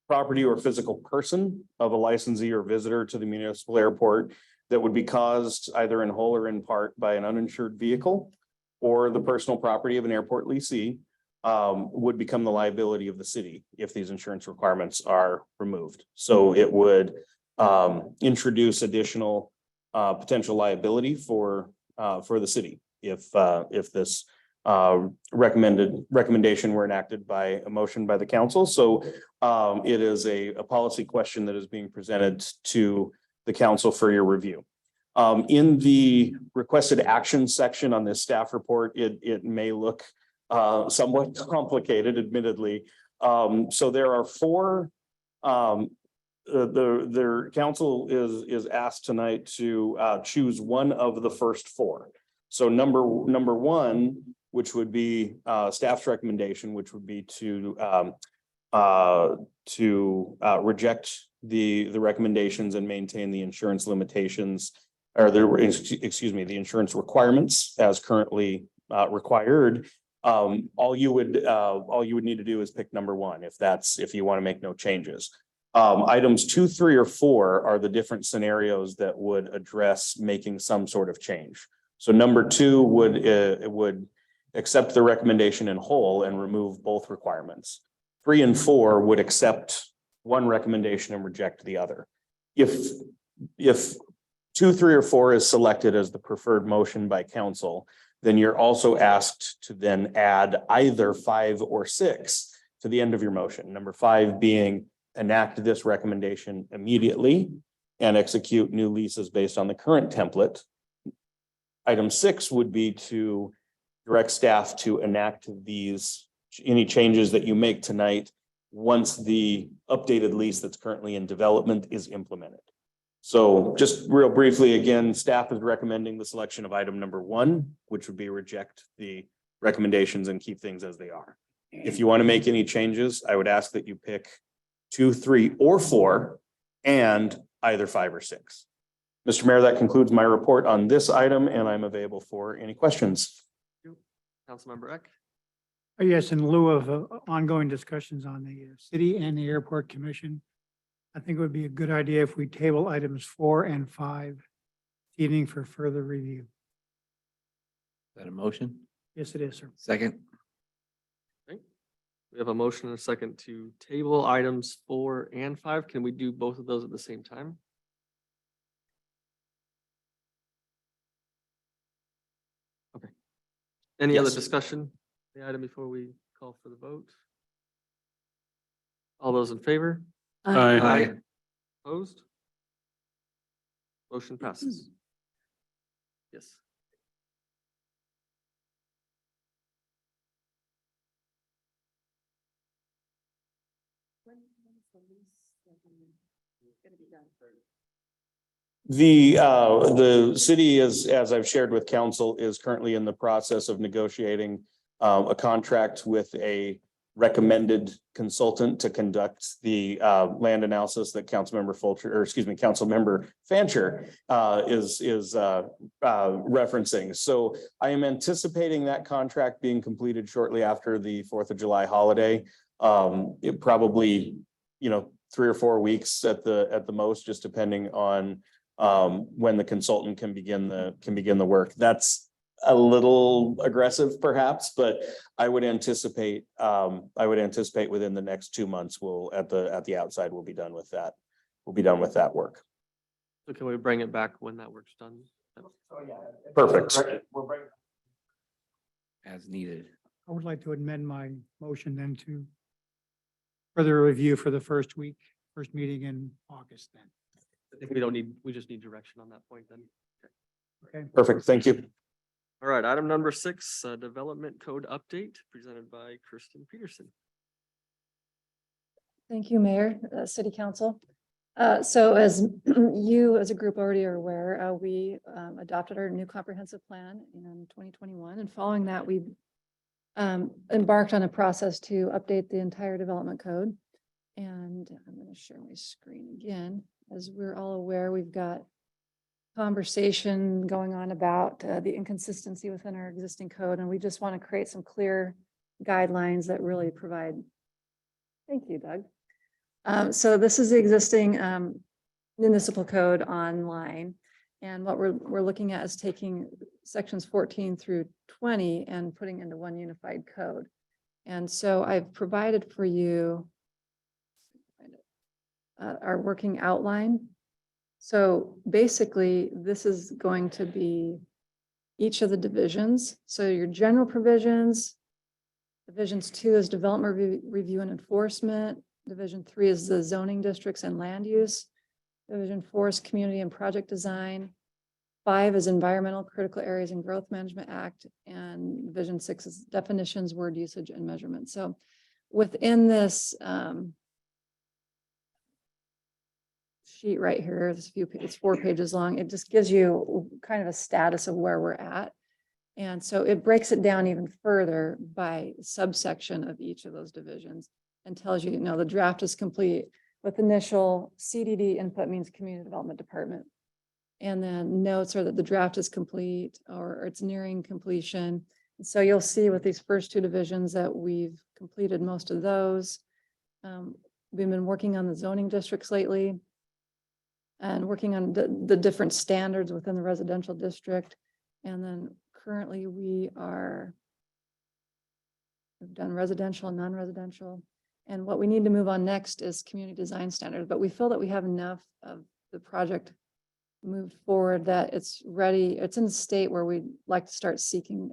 property or physical person of a licensee or visitor to the municipal airport that would be caused either in whole or in part by an uninsured vehicle or the personal property of an airport leasee would become the liability of the city if these insurance requirements are removed. So it would introduce additional potential liability for the city if this recommendation were enacted by a motion by the council. So it is a policy question that is being presented to the council for your review. In the requested action section on this staff report, it may look somewhat complicated, admittedly. So there are 4. Their council is asked tonight to choose one of the first 4. So number 1, which would be staff's recommendation, which would be to reject the recommendations and maintain the insurance limitations or the insurance requirements as currently required. All you would need to do is pick number 1 if you want to make no changes. Items 2, 3, or 4 are the different scenarios that would address making some sort of change. So number 2 would accept the recommendation in whole and remove both requirements. 3 and 4 would accept one recommendation and reject the other. If 2, 3, or 4 is selected as the preferred motion by council, then you're also asked to then add either 5 or 6 to the end of your motion. Number 5 being enact this recommendation immediately and execute new leases based on the current template. Item 6 would be to direct staff to enact any changes that you make tonight once the updated lease that's currently in development is implemented. So just real briefly, again, staff is recommending the selection of item number 1, which would be reject the recommendations and keep things as they are. If you want to make any changes, I would ask that you pick 2, 3, or 4, and either 5 or 6. Mr. Mayor, that concludes my report on this item, and I'm available for any questions. Councilmember Eck. Yes, in lieu of ongoing discussions on the city and the airport commission, I think it would be a good idea if we table items 4 and 5 this evening for further review. Is that a motion? Yes, it is, sir. Second? We have a motion and a second to table items 4 and 5. Can we do both of those at the same time? Okay. Any other Yes. discussion? The item before we call for the vote? All those in favor? Aye. Opposed? Motion passes. Yes. The city is, as I've shared with council, is currently in the process of negotiating a contract with a recommended consultant to conduct the land analysis that Councilmember Fulcher, or excuse me, Councilmember Fancher is referencing. So I am anticipating that contract being completed shortly after the 4th of July holiday. It probably, 3 or 4 weeks at the most, just depending on when the consultant can begin the work. That's a little aggressive perhaps, but I would anticipate within the next 2 months, at the outside, we'll be done with that. We'll be done with that work. So can we bring it back when that work's done? Perfect. As needed. I would like to amend my motion then to further review for the first meeting in August then. I think we just need direction on that point then. Okay. Perfect. Thank you. All right, item number 6, development code update presented by Kirsten Peterson. Thank you, Mayor, City Council. So as you as a group already are aware, we adopted our new comprehensive plan in 2021. And following that, we embarked on a process to update the entire development code. And I'm going to share my screen again. As we're all aware, we've got conversation going on about the inconsistency within our existing code. And we just want to create some clear guidelines that really provide. Thank you, Doug. So this is the existing municipal code online. And what we're looking at is taking sections 14 through 20 and putting into one unified code. And so I've provided for you our working outline. So basically, this is going to be each of the divisions. So your general provisions, divisions 2 is development review and enforcement. Division 3 is the zoning districts and land use. Division 4 is community and project design. 5 is environmental critical areas and growth management act. And division 6 is definitions, word usage, and measurement. So within this sheet right here, it's 4 pages long. It just gives you kind of a status of where we're at. And so it breaks it down even further by subsection of each of those divisions and tells you, the draft is complete with initial CDD input means community development department. And then notes are that the draft is complete or it's nearing completion. And so you'll see with these first 2 divisions that we've completed most of those. We've been working on the zoning districts lately and working on the different standards within the residential district. And then currently we've done residential and non-residential. And what we need to move on next is community design standards, but we feel that we have enough of the project moved forward, that it's ready, it's in a state where we'd like to start seeking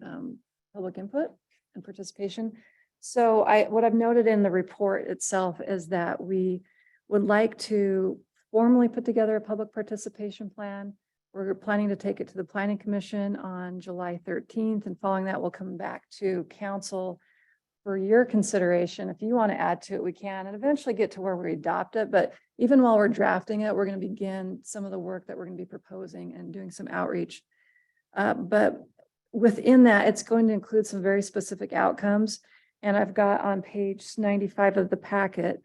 public input and participation. So what I've noted in the report itself is that we would like to formally put together a public participation plan. We're planning to take it to the Planning Commission on July 13th, and following that, we'll come back to council for your consideration. If you want to add to it, we can, and eventually get to where we adopt it. But even while we're drafting it, we're going to begin some of the work that we're going to be proposing and doing some outreach. But within that, it's going to include some very specific outcomes. And I've got on page 95 of the packet,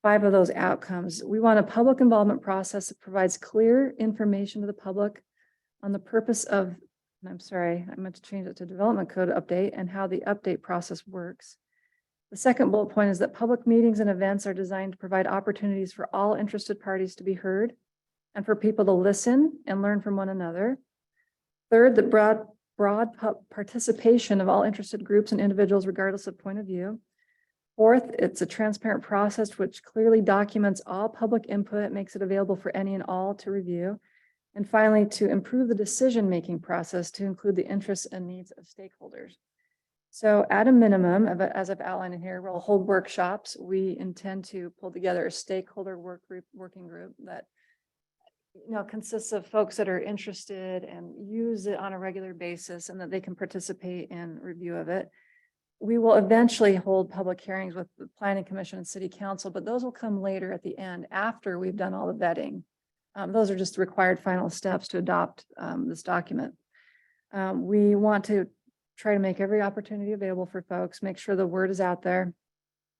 5 of those outcomes. We want a public involvement process that provides clear information to the public on the purpose of, and I'm sorry, I meant to change it to development code update, and how the update process works. The second bullet point is that public meetings and events are designed to provide opportunities for all interested parties to be heard and for people to listen and learn from one another. Third, that broad participation of all interested groups and individuals regardless of point of view. Fourth, it's a transparent process which clearly documents all public input, makes it available for any and all to review. And finally, to improve the decision-making process to include the interests and needs of stakeholders. So at a minimum, as I've outlined in here, we'll hold workshops. We intend to pull together a stakeholder working group that consists of folks that are interested and use it on a regular basis, and that they can participate in review of it. We will eventually hold public hearings with the Planning Commission and City Council, but those will come later at the end after we've done all the vetting. Those are just the required final steps to adopt this document. We want to try to make every opportunity available for folks, make sure the word is out there.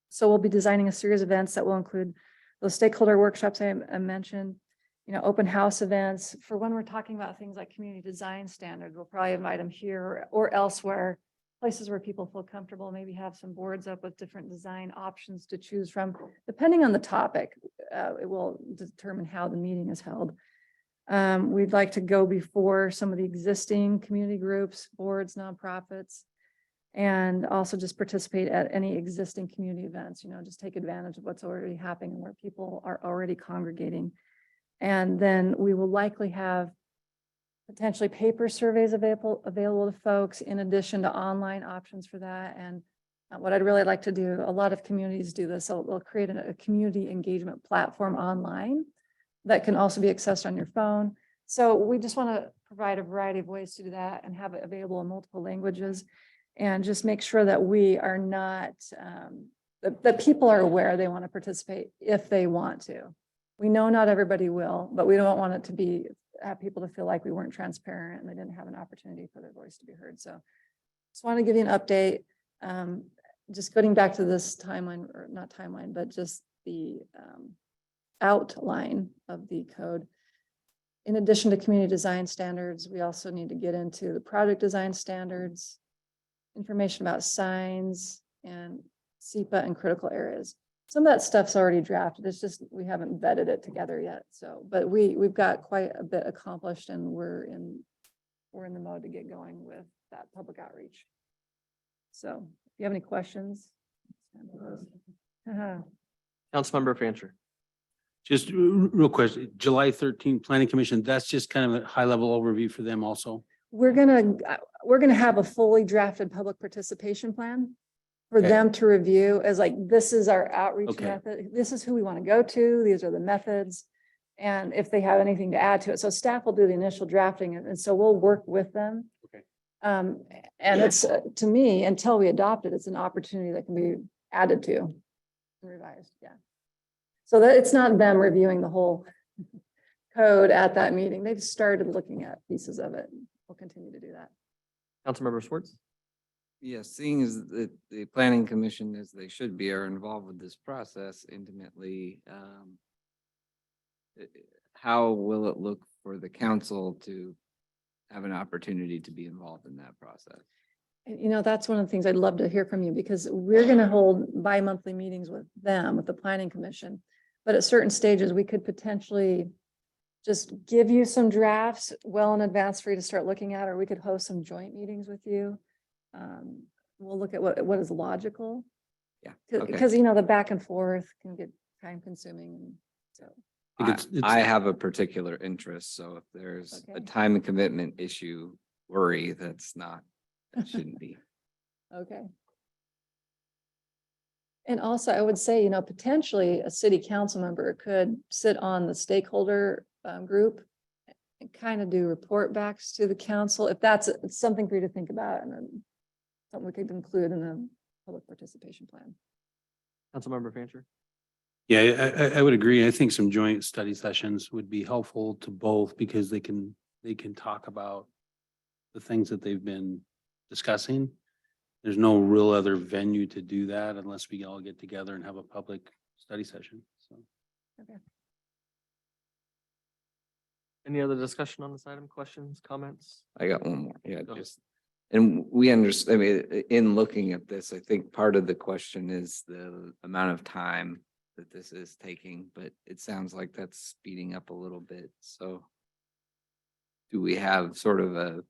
So we'll be designing a series of events that will include those stakeholder workshops I mentioned, open house events. For when we're talking about things like community design standards, we'll probably invite them here or elsewhere, places where people feel comfortable, maybe have some boards up with different design options to choose from. Depending on the topic, it will determine how the meeting is held. We'd like to go before some of the existing community groups, boards, nonprofits, and also just participate at any existing community events, just take advantage of what's already happening and where people are already congregating. And then we will likely have potentially paper surveys available to folks, in addition to online options for that. And what I'd really like to do, a lot of communities do this, so they'll create a community engagement platform online that can also be accessed on your phone. So we just want to provide a variety of ways to do that and have it available in multiple languages, and just make sure that we are not, that people are aware they want to participate if they want to. We know not everybody will, but we don't want it to have people to feel like we weren't transparent and they didn't have an opportunity for their voice to be heard. So just want to give you an update. Just getting back to this timeline, or not timeline, but just the outline of the code. In addition to community design standards, we also need to get into the project design standards, information about signs, and SEPA and critical areas. Some of that stuff's already drafted. It's just we haven't vetted it together yet. So, but we've got quite a bit accomplished, and we're in the mode to get going with that public outreach. So, if you have any questions. Councilmember Fancher. Just real quick, July 13th Planning Commission, that's just kind of a high level overview for them also. We're gonna have a fully drafted public participation plan for Okay. them to review, as like, this is our outreach Okay. method. This is who we want to go to. These are the methods. And if they have anything to add to it. So staff will do the initial drafting, and so we'll work with them. Okay. And it's, to me, until we adopt it, it's an opportunity that can be added to and revised. Yeah. So that it's not them reviewing the whole code at that meeting. They've started looking at pieces of it. We'll continue to do that. Councilmember Schwartz. Yes, seeing as that the planning commission, as they should be, are involved with this process intimately, how will it look for the council to have an opportunity to be involved in that process? And, that's one of the things I'd love to hear from you, because we're going to hold bi-monthly meetings with them, with the planning commission. But at certain stages, we could potentially just give you some drafts well in advance for you to start looking at, or we could host some joint meetings with you. We'll look at what is logical. Yeah. Okay. Because, the back and forth can get time consuming. And so I, it's- I have a particular interest, so if there's a Okay. time and commitment issue, worry, that shouldn't be. Okay. And also, I would say, potentially a city council member could sit on the stakeholder group and kind of do report backs to the council, if that's it's something for you to think about, and then something we could include in the public participation plan. Councilmember Fancher. Yeah, I would agree. I think some joint study sessions would be helpful to both because they can talk about the things that they've been discussing. There's no real other venue to do that unless we all get together and have a public study session, so. Any other discussion on this item? Questions, comments? I got one more, yeah, Go ahead. just, and we understand, I mean, in looking at this, I think part of the question is the amount of time that this is taking, but it sounds like that's speeding up a little bit, so. Do we have sort of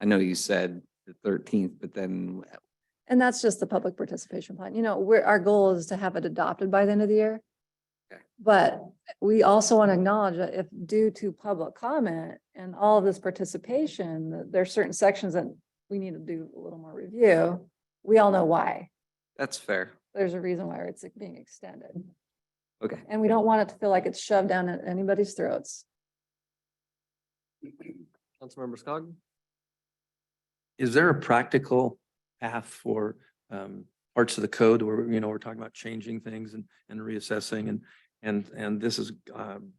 I know you said the 13th, but then, And that's just the public participation plan. Our goal is to have it adopted by the end of the year. Okay. But we also want to acknowledge that if due to public comment and all of this participation, that there are certain sections that we need to do a little more review. We all know why. that's fair, There's a reason why it's being extended. okay. And we don't want it to feel like it's shoved down anybody's throats. Councilmember Scog. Is there a practical path for parts of the code where, we're talking about changing things and reassessing and this is from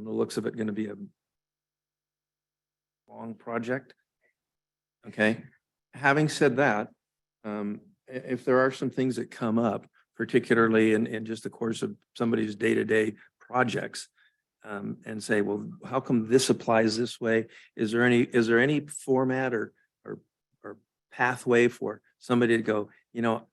the looks of it, going to be a long project? Okay, having said that, if there are some things that come up, particularly in just the course of somebody's day-to-day projects, and say, well, how come this applies this way? Is there any format or pathway for somebody to go,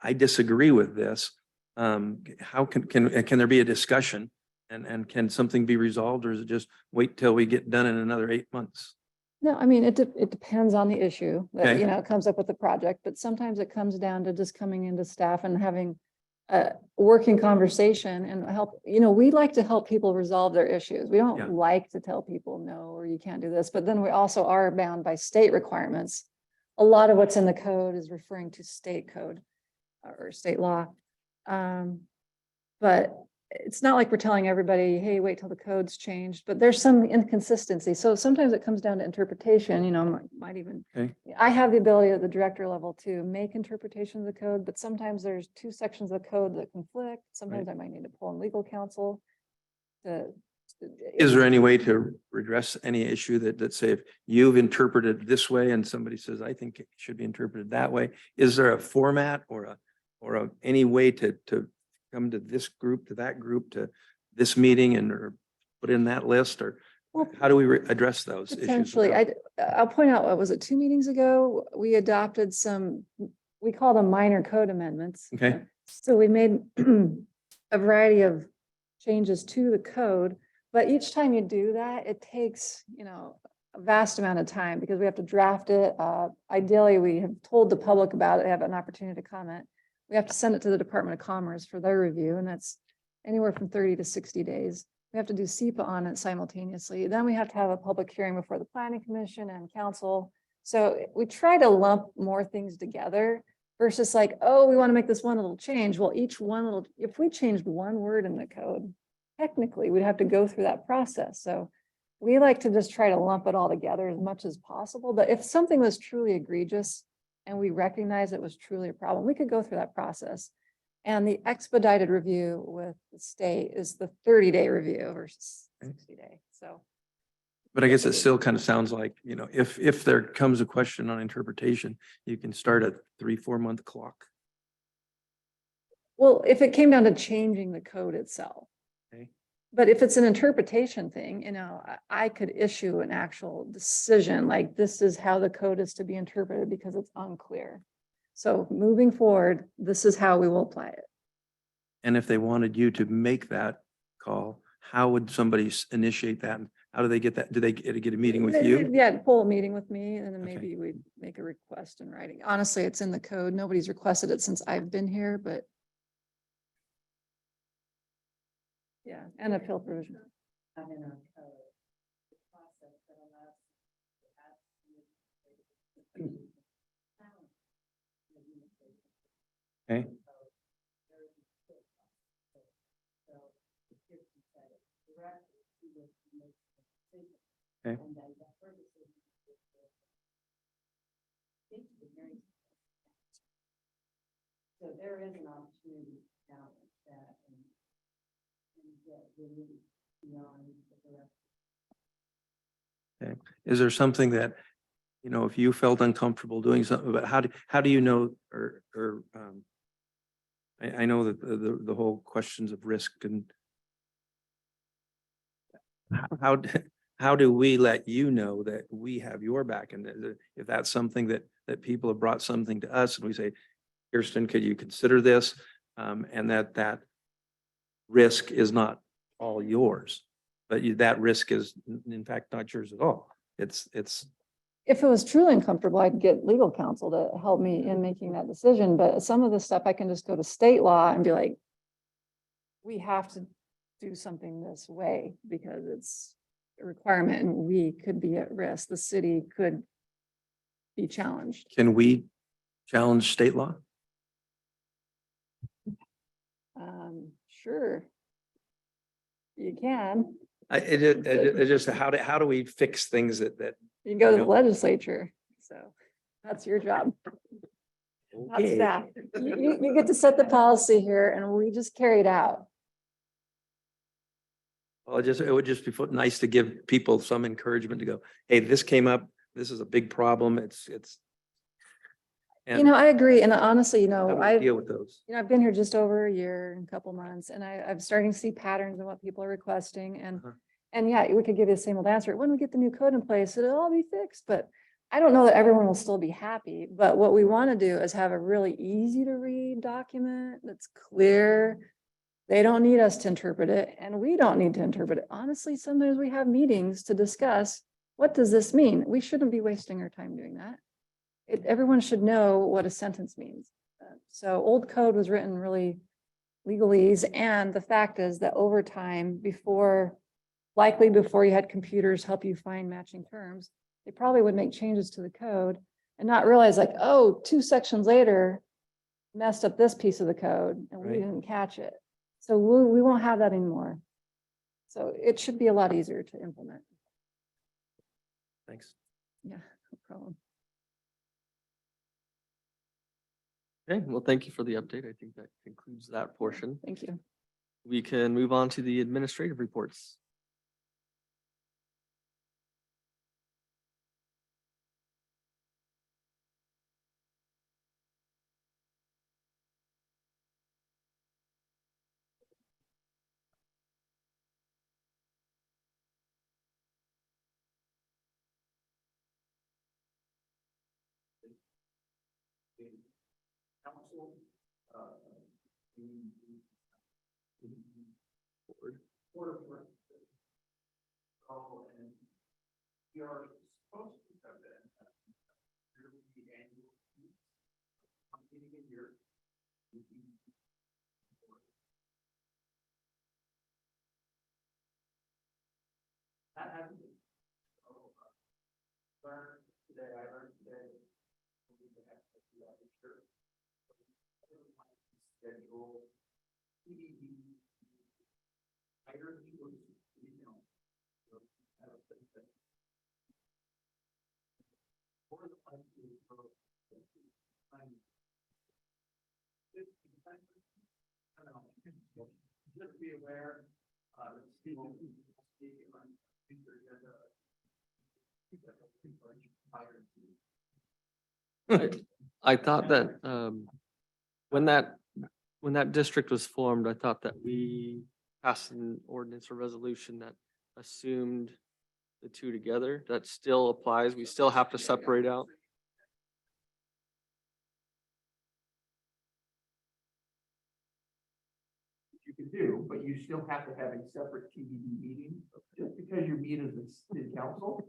I disagree with this? How can there be a discussion and can something be resolved, or is it just wait till we get done in another 8 months? No, I mean, it depends on the issue that, Okay. comes up with the project, but sometimes it comes down to just coming into staff and having a working conversation and help, we like to help people resolve their issues. We Yeah. don't like to tell people, no, or you can't do this, but then we also are bound by state requirements. A lot of what's in the code is referring to state code or state law. But it's not like we're telling everybody, hey, wait till the code's changed, but there's some inconsistency. So sometimes it comes down to interpretation, might even. Okay. I have the ability at the director level to make interpretation of the code, but sometimes there's two sections of the code that conflict. Sometimes I might need to pull in legal counsel. Is there any way to redress any issue that say if you've interpreted this way and somebody says, I think it should be interpreted that way? Is there a format or any way to come to this group, to that group, to this meeting or put in that list, or Well, how do we address those issues? Potentially, I'll point out, what was it, 2 meetings ago? We adopted some, we call them minor code amendments. Okay. So we made a variety of changes to the code, but each time you do that, it takes, a vast amount of time because we have to draft it. Ideally, we have told the public about it, have an opportunity to comment. We have to send it to the Department of Commerce for their review, and that's anywhere from 30 to 60 days. We have to do SEPA on it simultaneously. Then we have to have a public hearing before the Planning Commission and Council. So we try to lump more things together versus like, oh, we want to make this one little change. Well, if we changed one word in the code, technically we'd have to go through that process. So we like to just try to lump it all together as much as possible. But if something was truly egregious and we recognize it was truly a problem, we could go through that process. And the expedited review with the state is the 30-day review versus 60-day. So. But I guess it still kind of sounds like, if there comes a question on interpretation, you can start a 3-4 month clock. Well, if it came down to changing the code itself. Okay. But if it's an interpretation thing, I could issue an actual decision, like this is how the code is to be interpreted because it's unclear. So moving forward, this is how we will apply it. And if they wanted you to make that call, how would somebody initiate that? And how do they get that? Do they get a meeting with you? Yeah, pull a meeting with me and then Okay. maybe we'd make a request in writing. Honestly, it's in the code. Nobody's requested it since I've been here, but. Yeah, and appeal provision. have in our code the process that allows to add Okay. Okay. So there is an opportunity to challenge that and get really beyond the direct. Okay. Is there something that, you know, if you felt uncomfortable doing something, but how do you know, I know that the whole questions of risk and how do we let you know that we have your back? And if that's something that people have brought something to us and we say, Kirsten, could you consider this? And that risk is not all yours, but that risk is in fact not yours at all. It's If it was truly uncomfortable, I'd get legal counsel to help me in making that decision, but some of the stuff I can just go to state law and be like, we have to do something this way because it's a requirement and we could be at risk. The city could be challenged. Can we challenge state law? Sure. You can. It just, how do we fix things that You can go to You the know. legislature, so that's your job, not Okay. staff. You get to set the policy here and we just carry it out. Well, it would just be nice to give people some encouragement to go, hey, this came up, this is a big problem, it's. You know, I agree. And honestly, you How know, do we I've, deal with those? I've been here just over a year and a couple months and I'm starting to see patterns in what people are requesting and, Uh-huh. and yeah, we could give you the same old answer. When we get the new code in place, it'll all be fixed, but I don't know that everyone will still be happy, but what we want to do is have a really easy to read document that's clear. They don't need us to interpret it and we don't need to interpret it. Honestly, sometimes we have meetings to discuss, what does this mean? We shouldn't be wasting our time doing that. Everyone should know what a sentence means. So old code was written really legalese. And the fact is that over time, likely before you had computers help you find matching terms, they probably would make changes to the code and not realize like, oh, 2 sections later messed up this piece of the code and we Right. didn't catch it. So we won't have that anymore. So it should be a lot easier to implement. Thanks. Yeah, no problem. Okay, well, thank you for the update. I think that concludes that portion. Thank you. We can move on to the administrative reports. Council, and we are supposed to have that. The annual meeting a year. That hasn't been. Learned today, I learned today. We need to have to do that for sure. Schedule. TBD. Higher viewers, you know. I don't think that. Or the plan to grow. I don't know. Just be aware, people speak on future agenda. I thought that when that district was formed, I thought that we passed an ordinance or resolution that assumed the two together. That still applies. We still have to separate out. You can do, but you still have to have a separate TBD meeting. Just because you meet as a city council,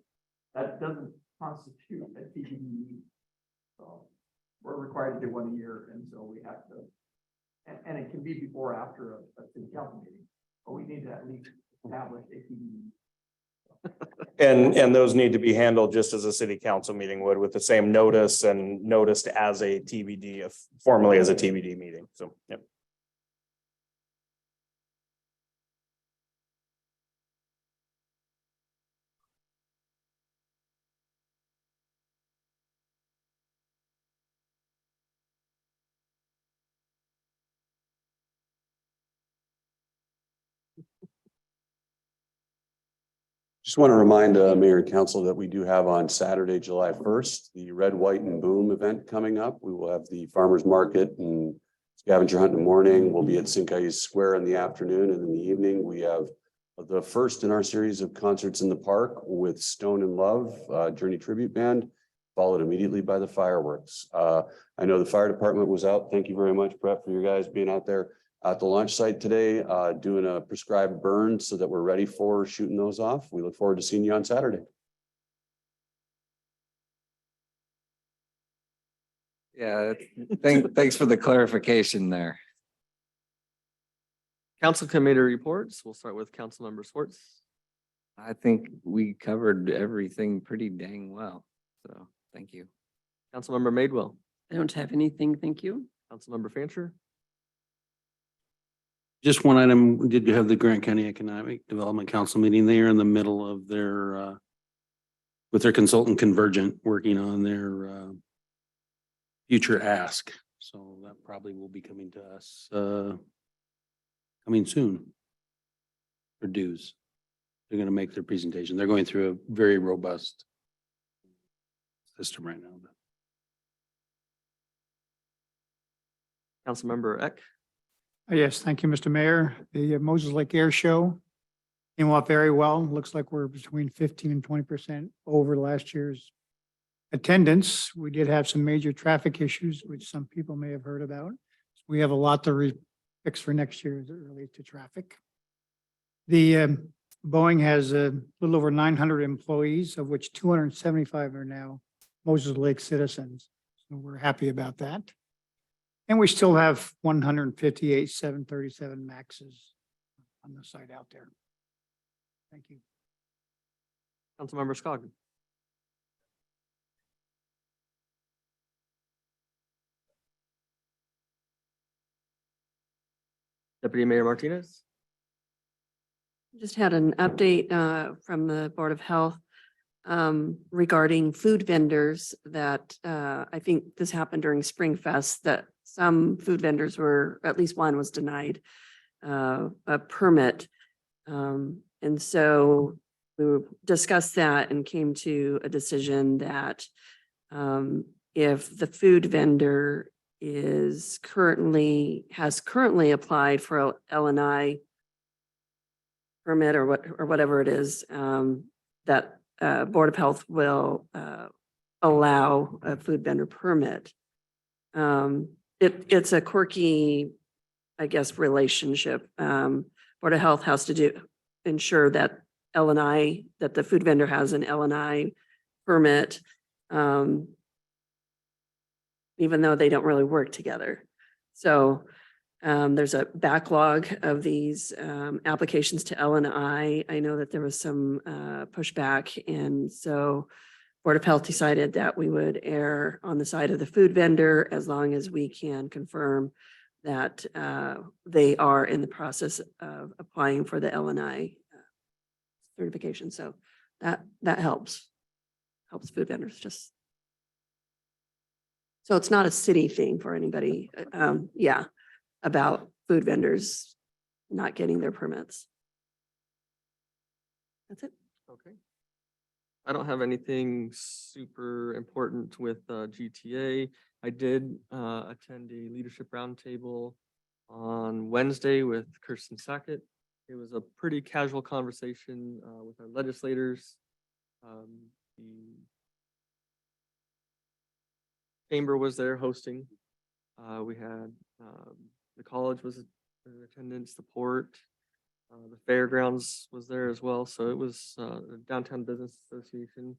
that doesn't constitute a TBD meeting. So we're required to do one a year, and so we have to, and it can be before or after a city council meeting, but we need to at least And those need to be handled just as a city council meeting would, with the same notice and noticed as a TBD, if formally as a TBD meeting. So, yep. Just want to remind Mayor and Council that we do have on Saturday, July 1st, the Red, White and Boom event coming up. We will have the farmers market and scavenger hunt in the morning. We'll be at Cinco Square in the afternoon, and in the evening, we have the first in our series of concerts in the park with Stone and Love, Journey Tribute Band, followed immediately by the fireworks. I know the fire department was out. Thank you very much, Brett, for your guys being out there at the launch site today, doing a prescribed burn so that we're ready for shooting those off. We look forward to seeing you on Saturday. Yeah, thanks for the clarification there. Council committee reports. We'll start with Councilmember Schwartz. I think we covered everything pretty dang well. So thank you. Councilmember Madewell. I don't have anything, thank you. Councilmember Fancher. Just one item, we did have the Grant County Economic Development Council meeting. They are in the middle of their, with their consultant Convergent, working on their future ask. So that probably will be coming to us, coming soon for dues. They're going to make their presentation. They're going through a very robust system right now. Councilmember Eck. Yes, thank you, Mr. Mayor. The Moses Lake Air Show came off very well. Looks like we're between 15 and 20% over last year's attendance. We did have some major traffic issues, which some people may have heard about. We have a lot to fix for next year as it relates to traffic. The Boeing has a little over 900 employees, of which 275 are now Moses Lake citizens. So we're happy about that. And we still have 158 737 Maxes on the site out there. Thank you. Councilmember Scogg. Deputy Mayor Martinez. Just had an update from the Board of Health regarding food vendors that I think this happened during Spring Fest, that some food vendors were, at least one was denied a permit. And so we discussed that and came to a decision that if the food vendor has currently applied for a L&I permit or whatever it is, that Board of Health will allow a food vendor permit. It's a quirky, I guess, relationship. Board of Health has to ensure that L&I, that the food vendor has an L&I permit, even though they don't really work together. So there's a backlog of these applications to L&I. I know that there was some pushback, and so Board of Health decided that we would err on the side of the food vendor as long as we can confirm that they are in the process of applying for the L&I certification. So that helps food vendors just. So it's not a city thing for anybody, about food vendors not getting their permits. That's it. Okay. I don't have anything super important with GTA. I did attend a leadership roundtable on Wednesday with Kirsten Sackett. It was a pretty casual conversation with our legislators. The chamber was there hosting. We had the college was in attendance, the port, the fairgrounds was there as well. So it was the Downtown Business Association.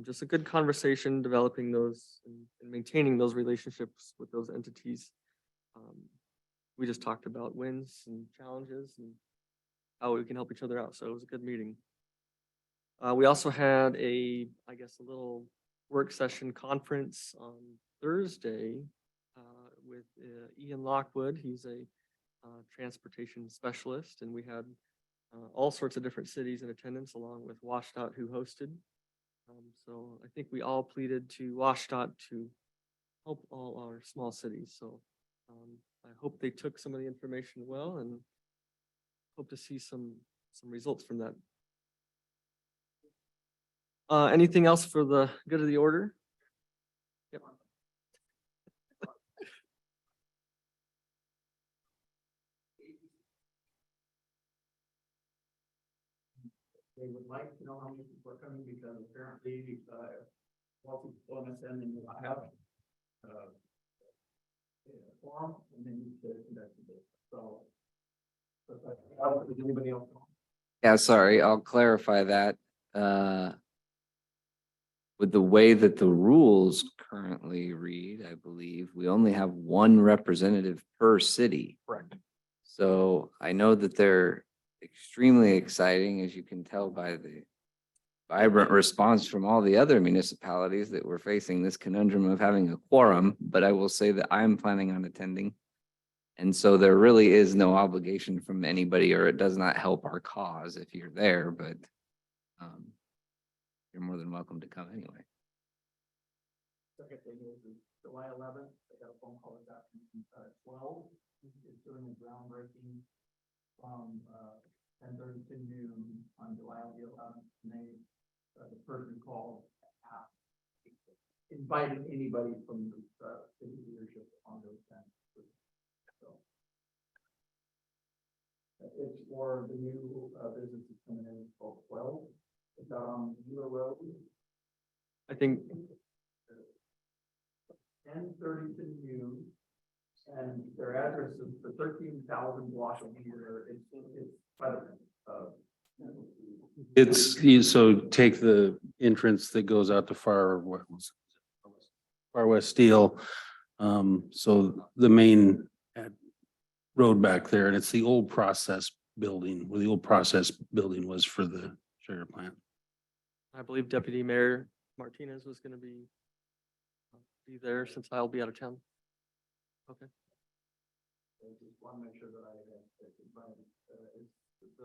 Just a good conversation, developing those and maintaining those relationships with those entities. We just talked about wins and challenges, and how we can help each other out. So it was a good meeting. We also had a little work session conference on Thursday with Ian Lockwood. He's a transportation specialist, and we had all sorts of different cities in attendance along with WashDOT who hosted. So I think we all pleaded to WashDOT to help all our small cities. So I hope they took some of the information well and hope to see some results from that. Anything else for the good of the order? Yep. They would like to know how many people are coming because apparently, multi bonus and then I have, forum and then you should conduct it. So. Does anybody else? Yeah, sorry, I'll clarify that. With the way that the rules currently read, I believe, we only have one representative per city. Correct. So I know that they're extremely exciting, as you can tell by the vibrant response from all the other municipalities that we're facing this conundrum of having a quorum, but I will say that I'm planning on attending. And so there really is no obligation from anybody, or it does not help our cause if you're there, but you're more than welcome to come anyway. Second thing is July 11th, I got a phone call this afternoon, 12, is doing a groundbreaking from 10:30 to noon on July 11th. And they, the person called, invited anybody from the city leadership on those 10. So it's for the new businesses coming in called 12. It's out on Mueller Road. I think 10:30 to noon, and their address is for 13,000 block of meter. It's by the. So take the entrance that goes out to Far West Steel. So the main road back there, and it's the old process building, where the old process building was for the sugar plant. I believe Deputy Mayor Martinez was going to be there since I'll be out of town. Okay. I just want to make sure that the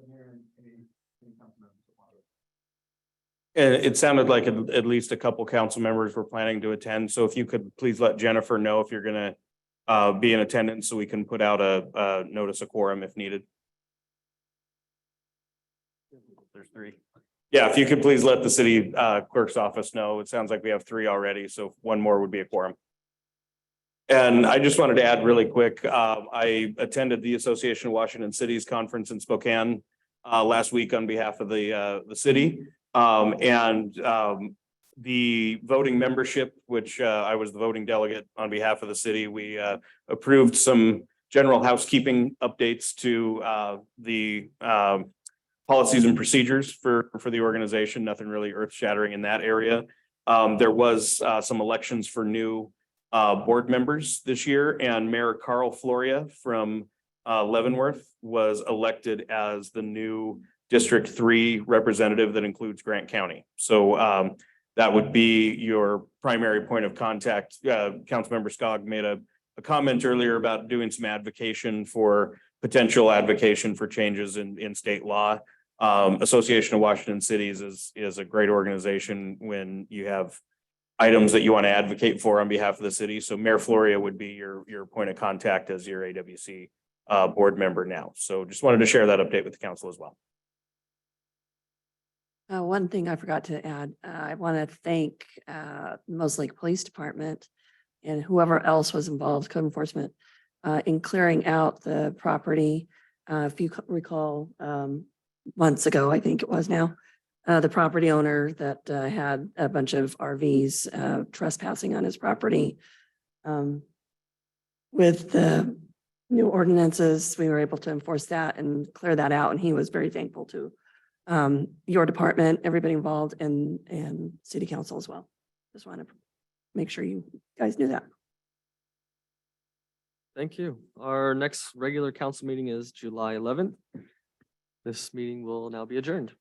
mayor and any council members. It sounded like at least a couple council members were planning to attend. So if you could please let Jennifer know if you're going to be in attendance so we can put out a notice of quorum if needed. There's 3. Yeah, if you could please let the city clerk's office know. It sounds like we have 3 already, so 1 more would be a quorum. And I just wanted to add really quick, I attended the Association of Washington Cities conference in Spokane last week on behalf of the city. The voting membership, which I was the voting delegate on behalf of the city, we approved some general housekeeping updates to the policies and procedures for the organization. Nothing really earth shattering in that area. There was some elections for new board members this year, and Mayor Carl Floria from Leavenworth was elected as the new District 3 representative that includes Grant County. So that would be your primary point of contact. Councilmember Skog made a comment earlier about doing some potential advocation for changes in state law. Association of Washington Cities is a great organization when you have items that you want to advocate for on behalf of the city. So Mayor Floria would be your point of contact as your AWC board member now. So just wanted to share that update with the council as well. One thing I forgot to add, I want to thank Moses Lake Police Department and whoever else was involved, code enforcement, in clearing out the property. If you recall, months ago, I think it was now, the property owner that had a bunch of RVs trespassing on his property. With the new ordinances, we were able to enforce that and clear that out, and he was very thankful to your department, everybody involved, and city council as well. Just want to make sure you guys knew that. Thank you. Our next regular council meeting is July 11th. This meeting will now be adjourned.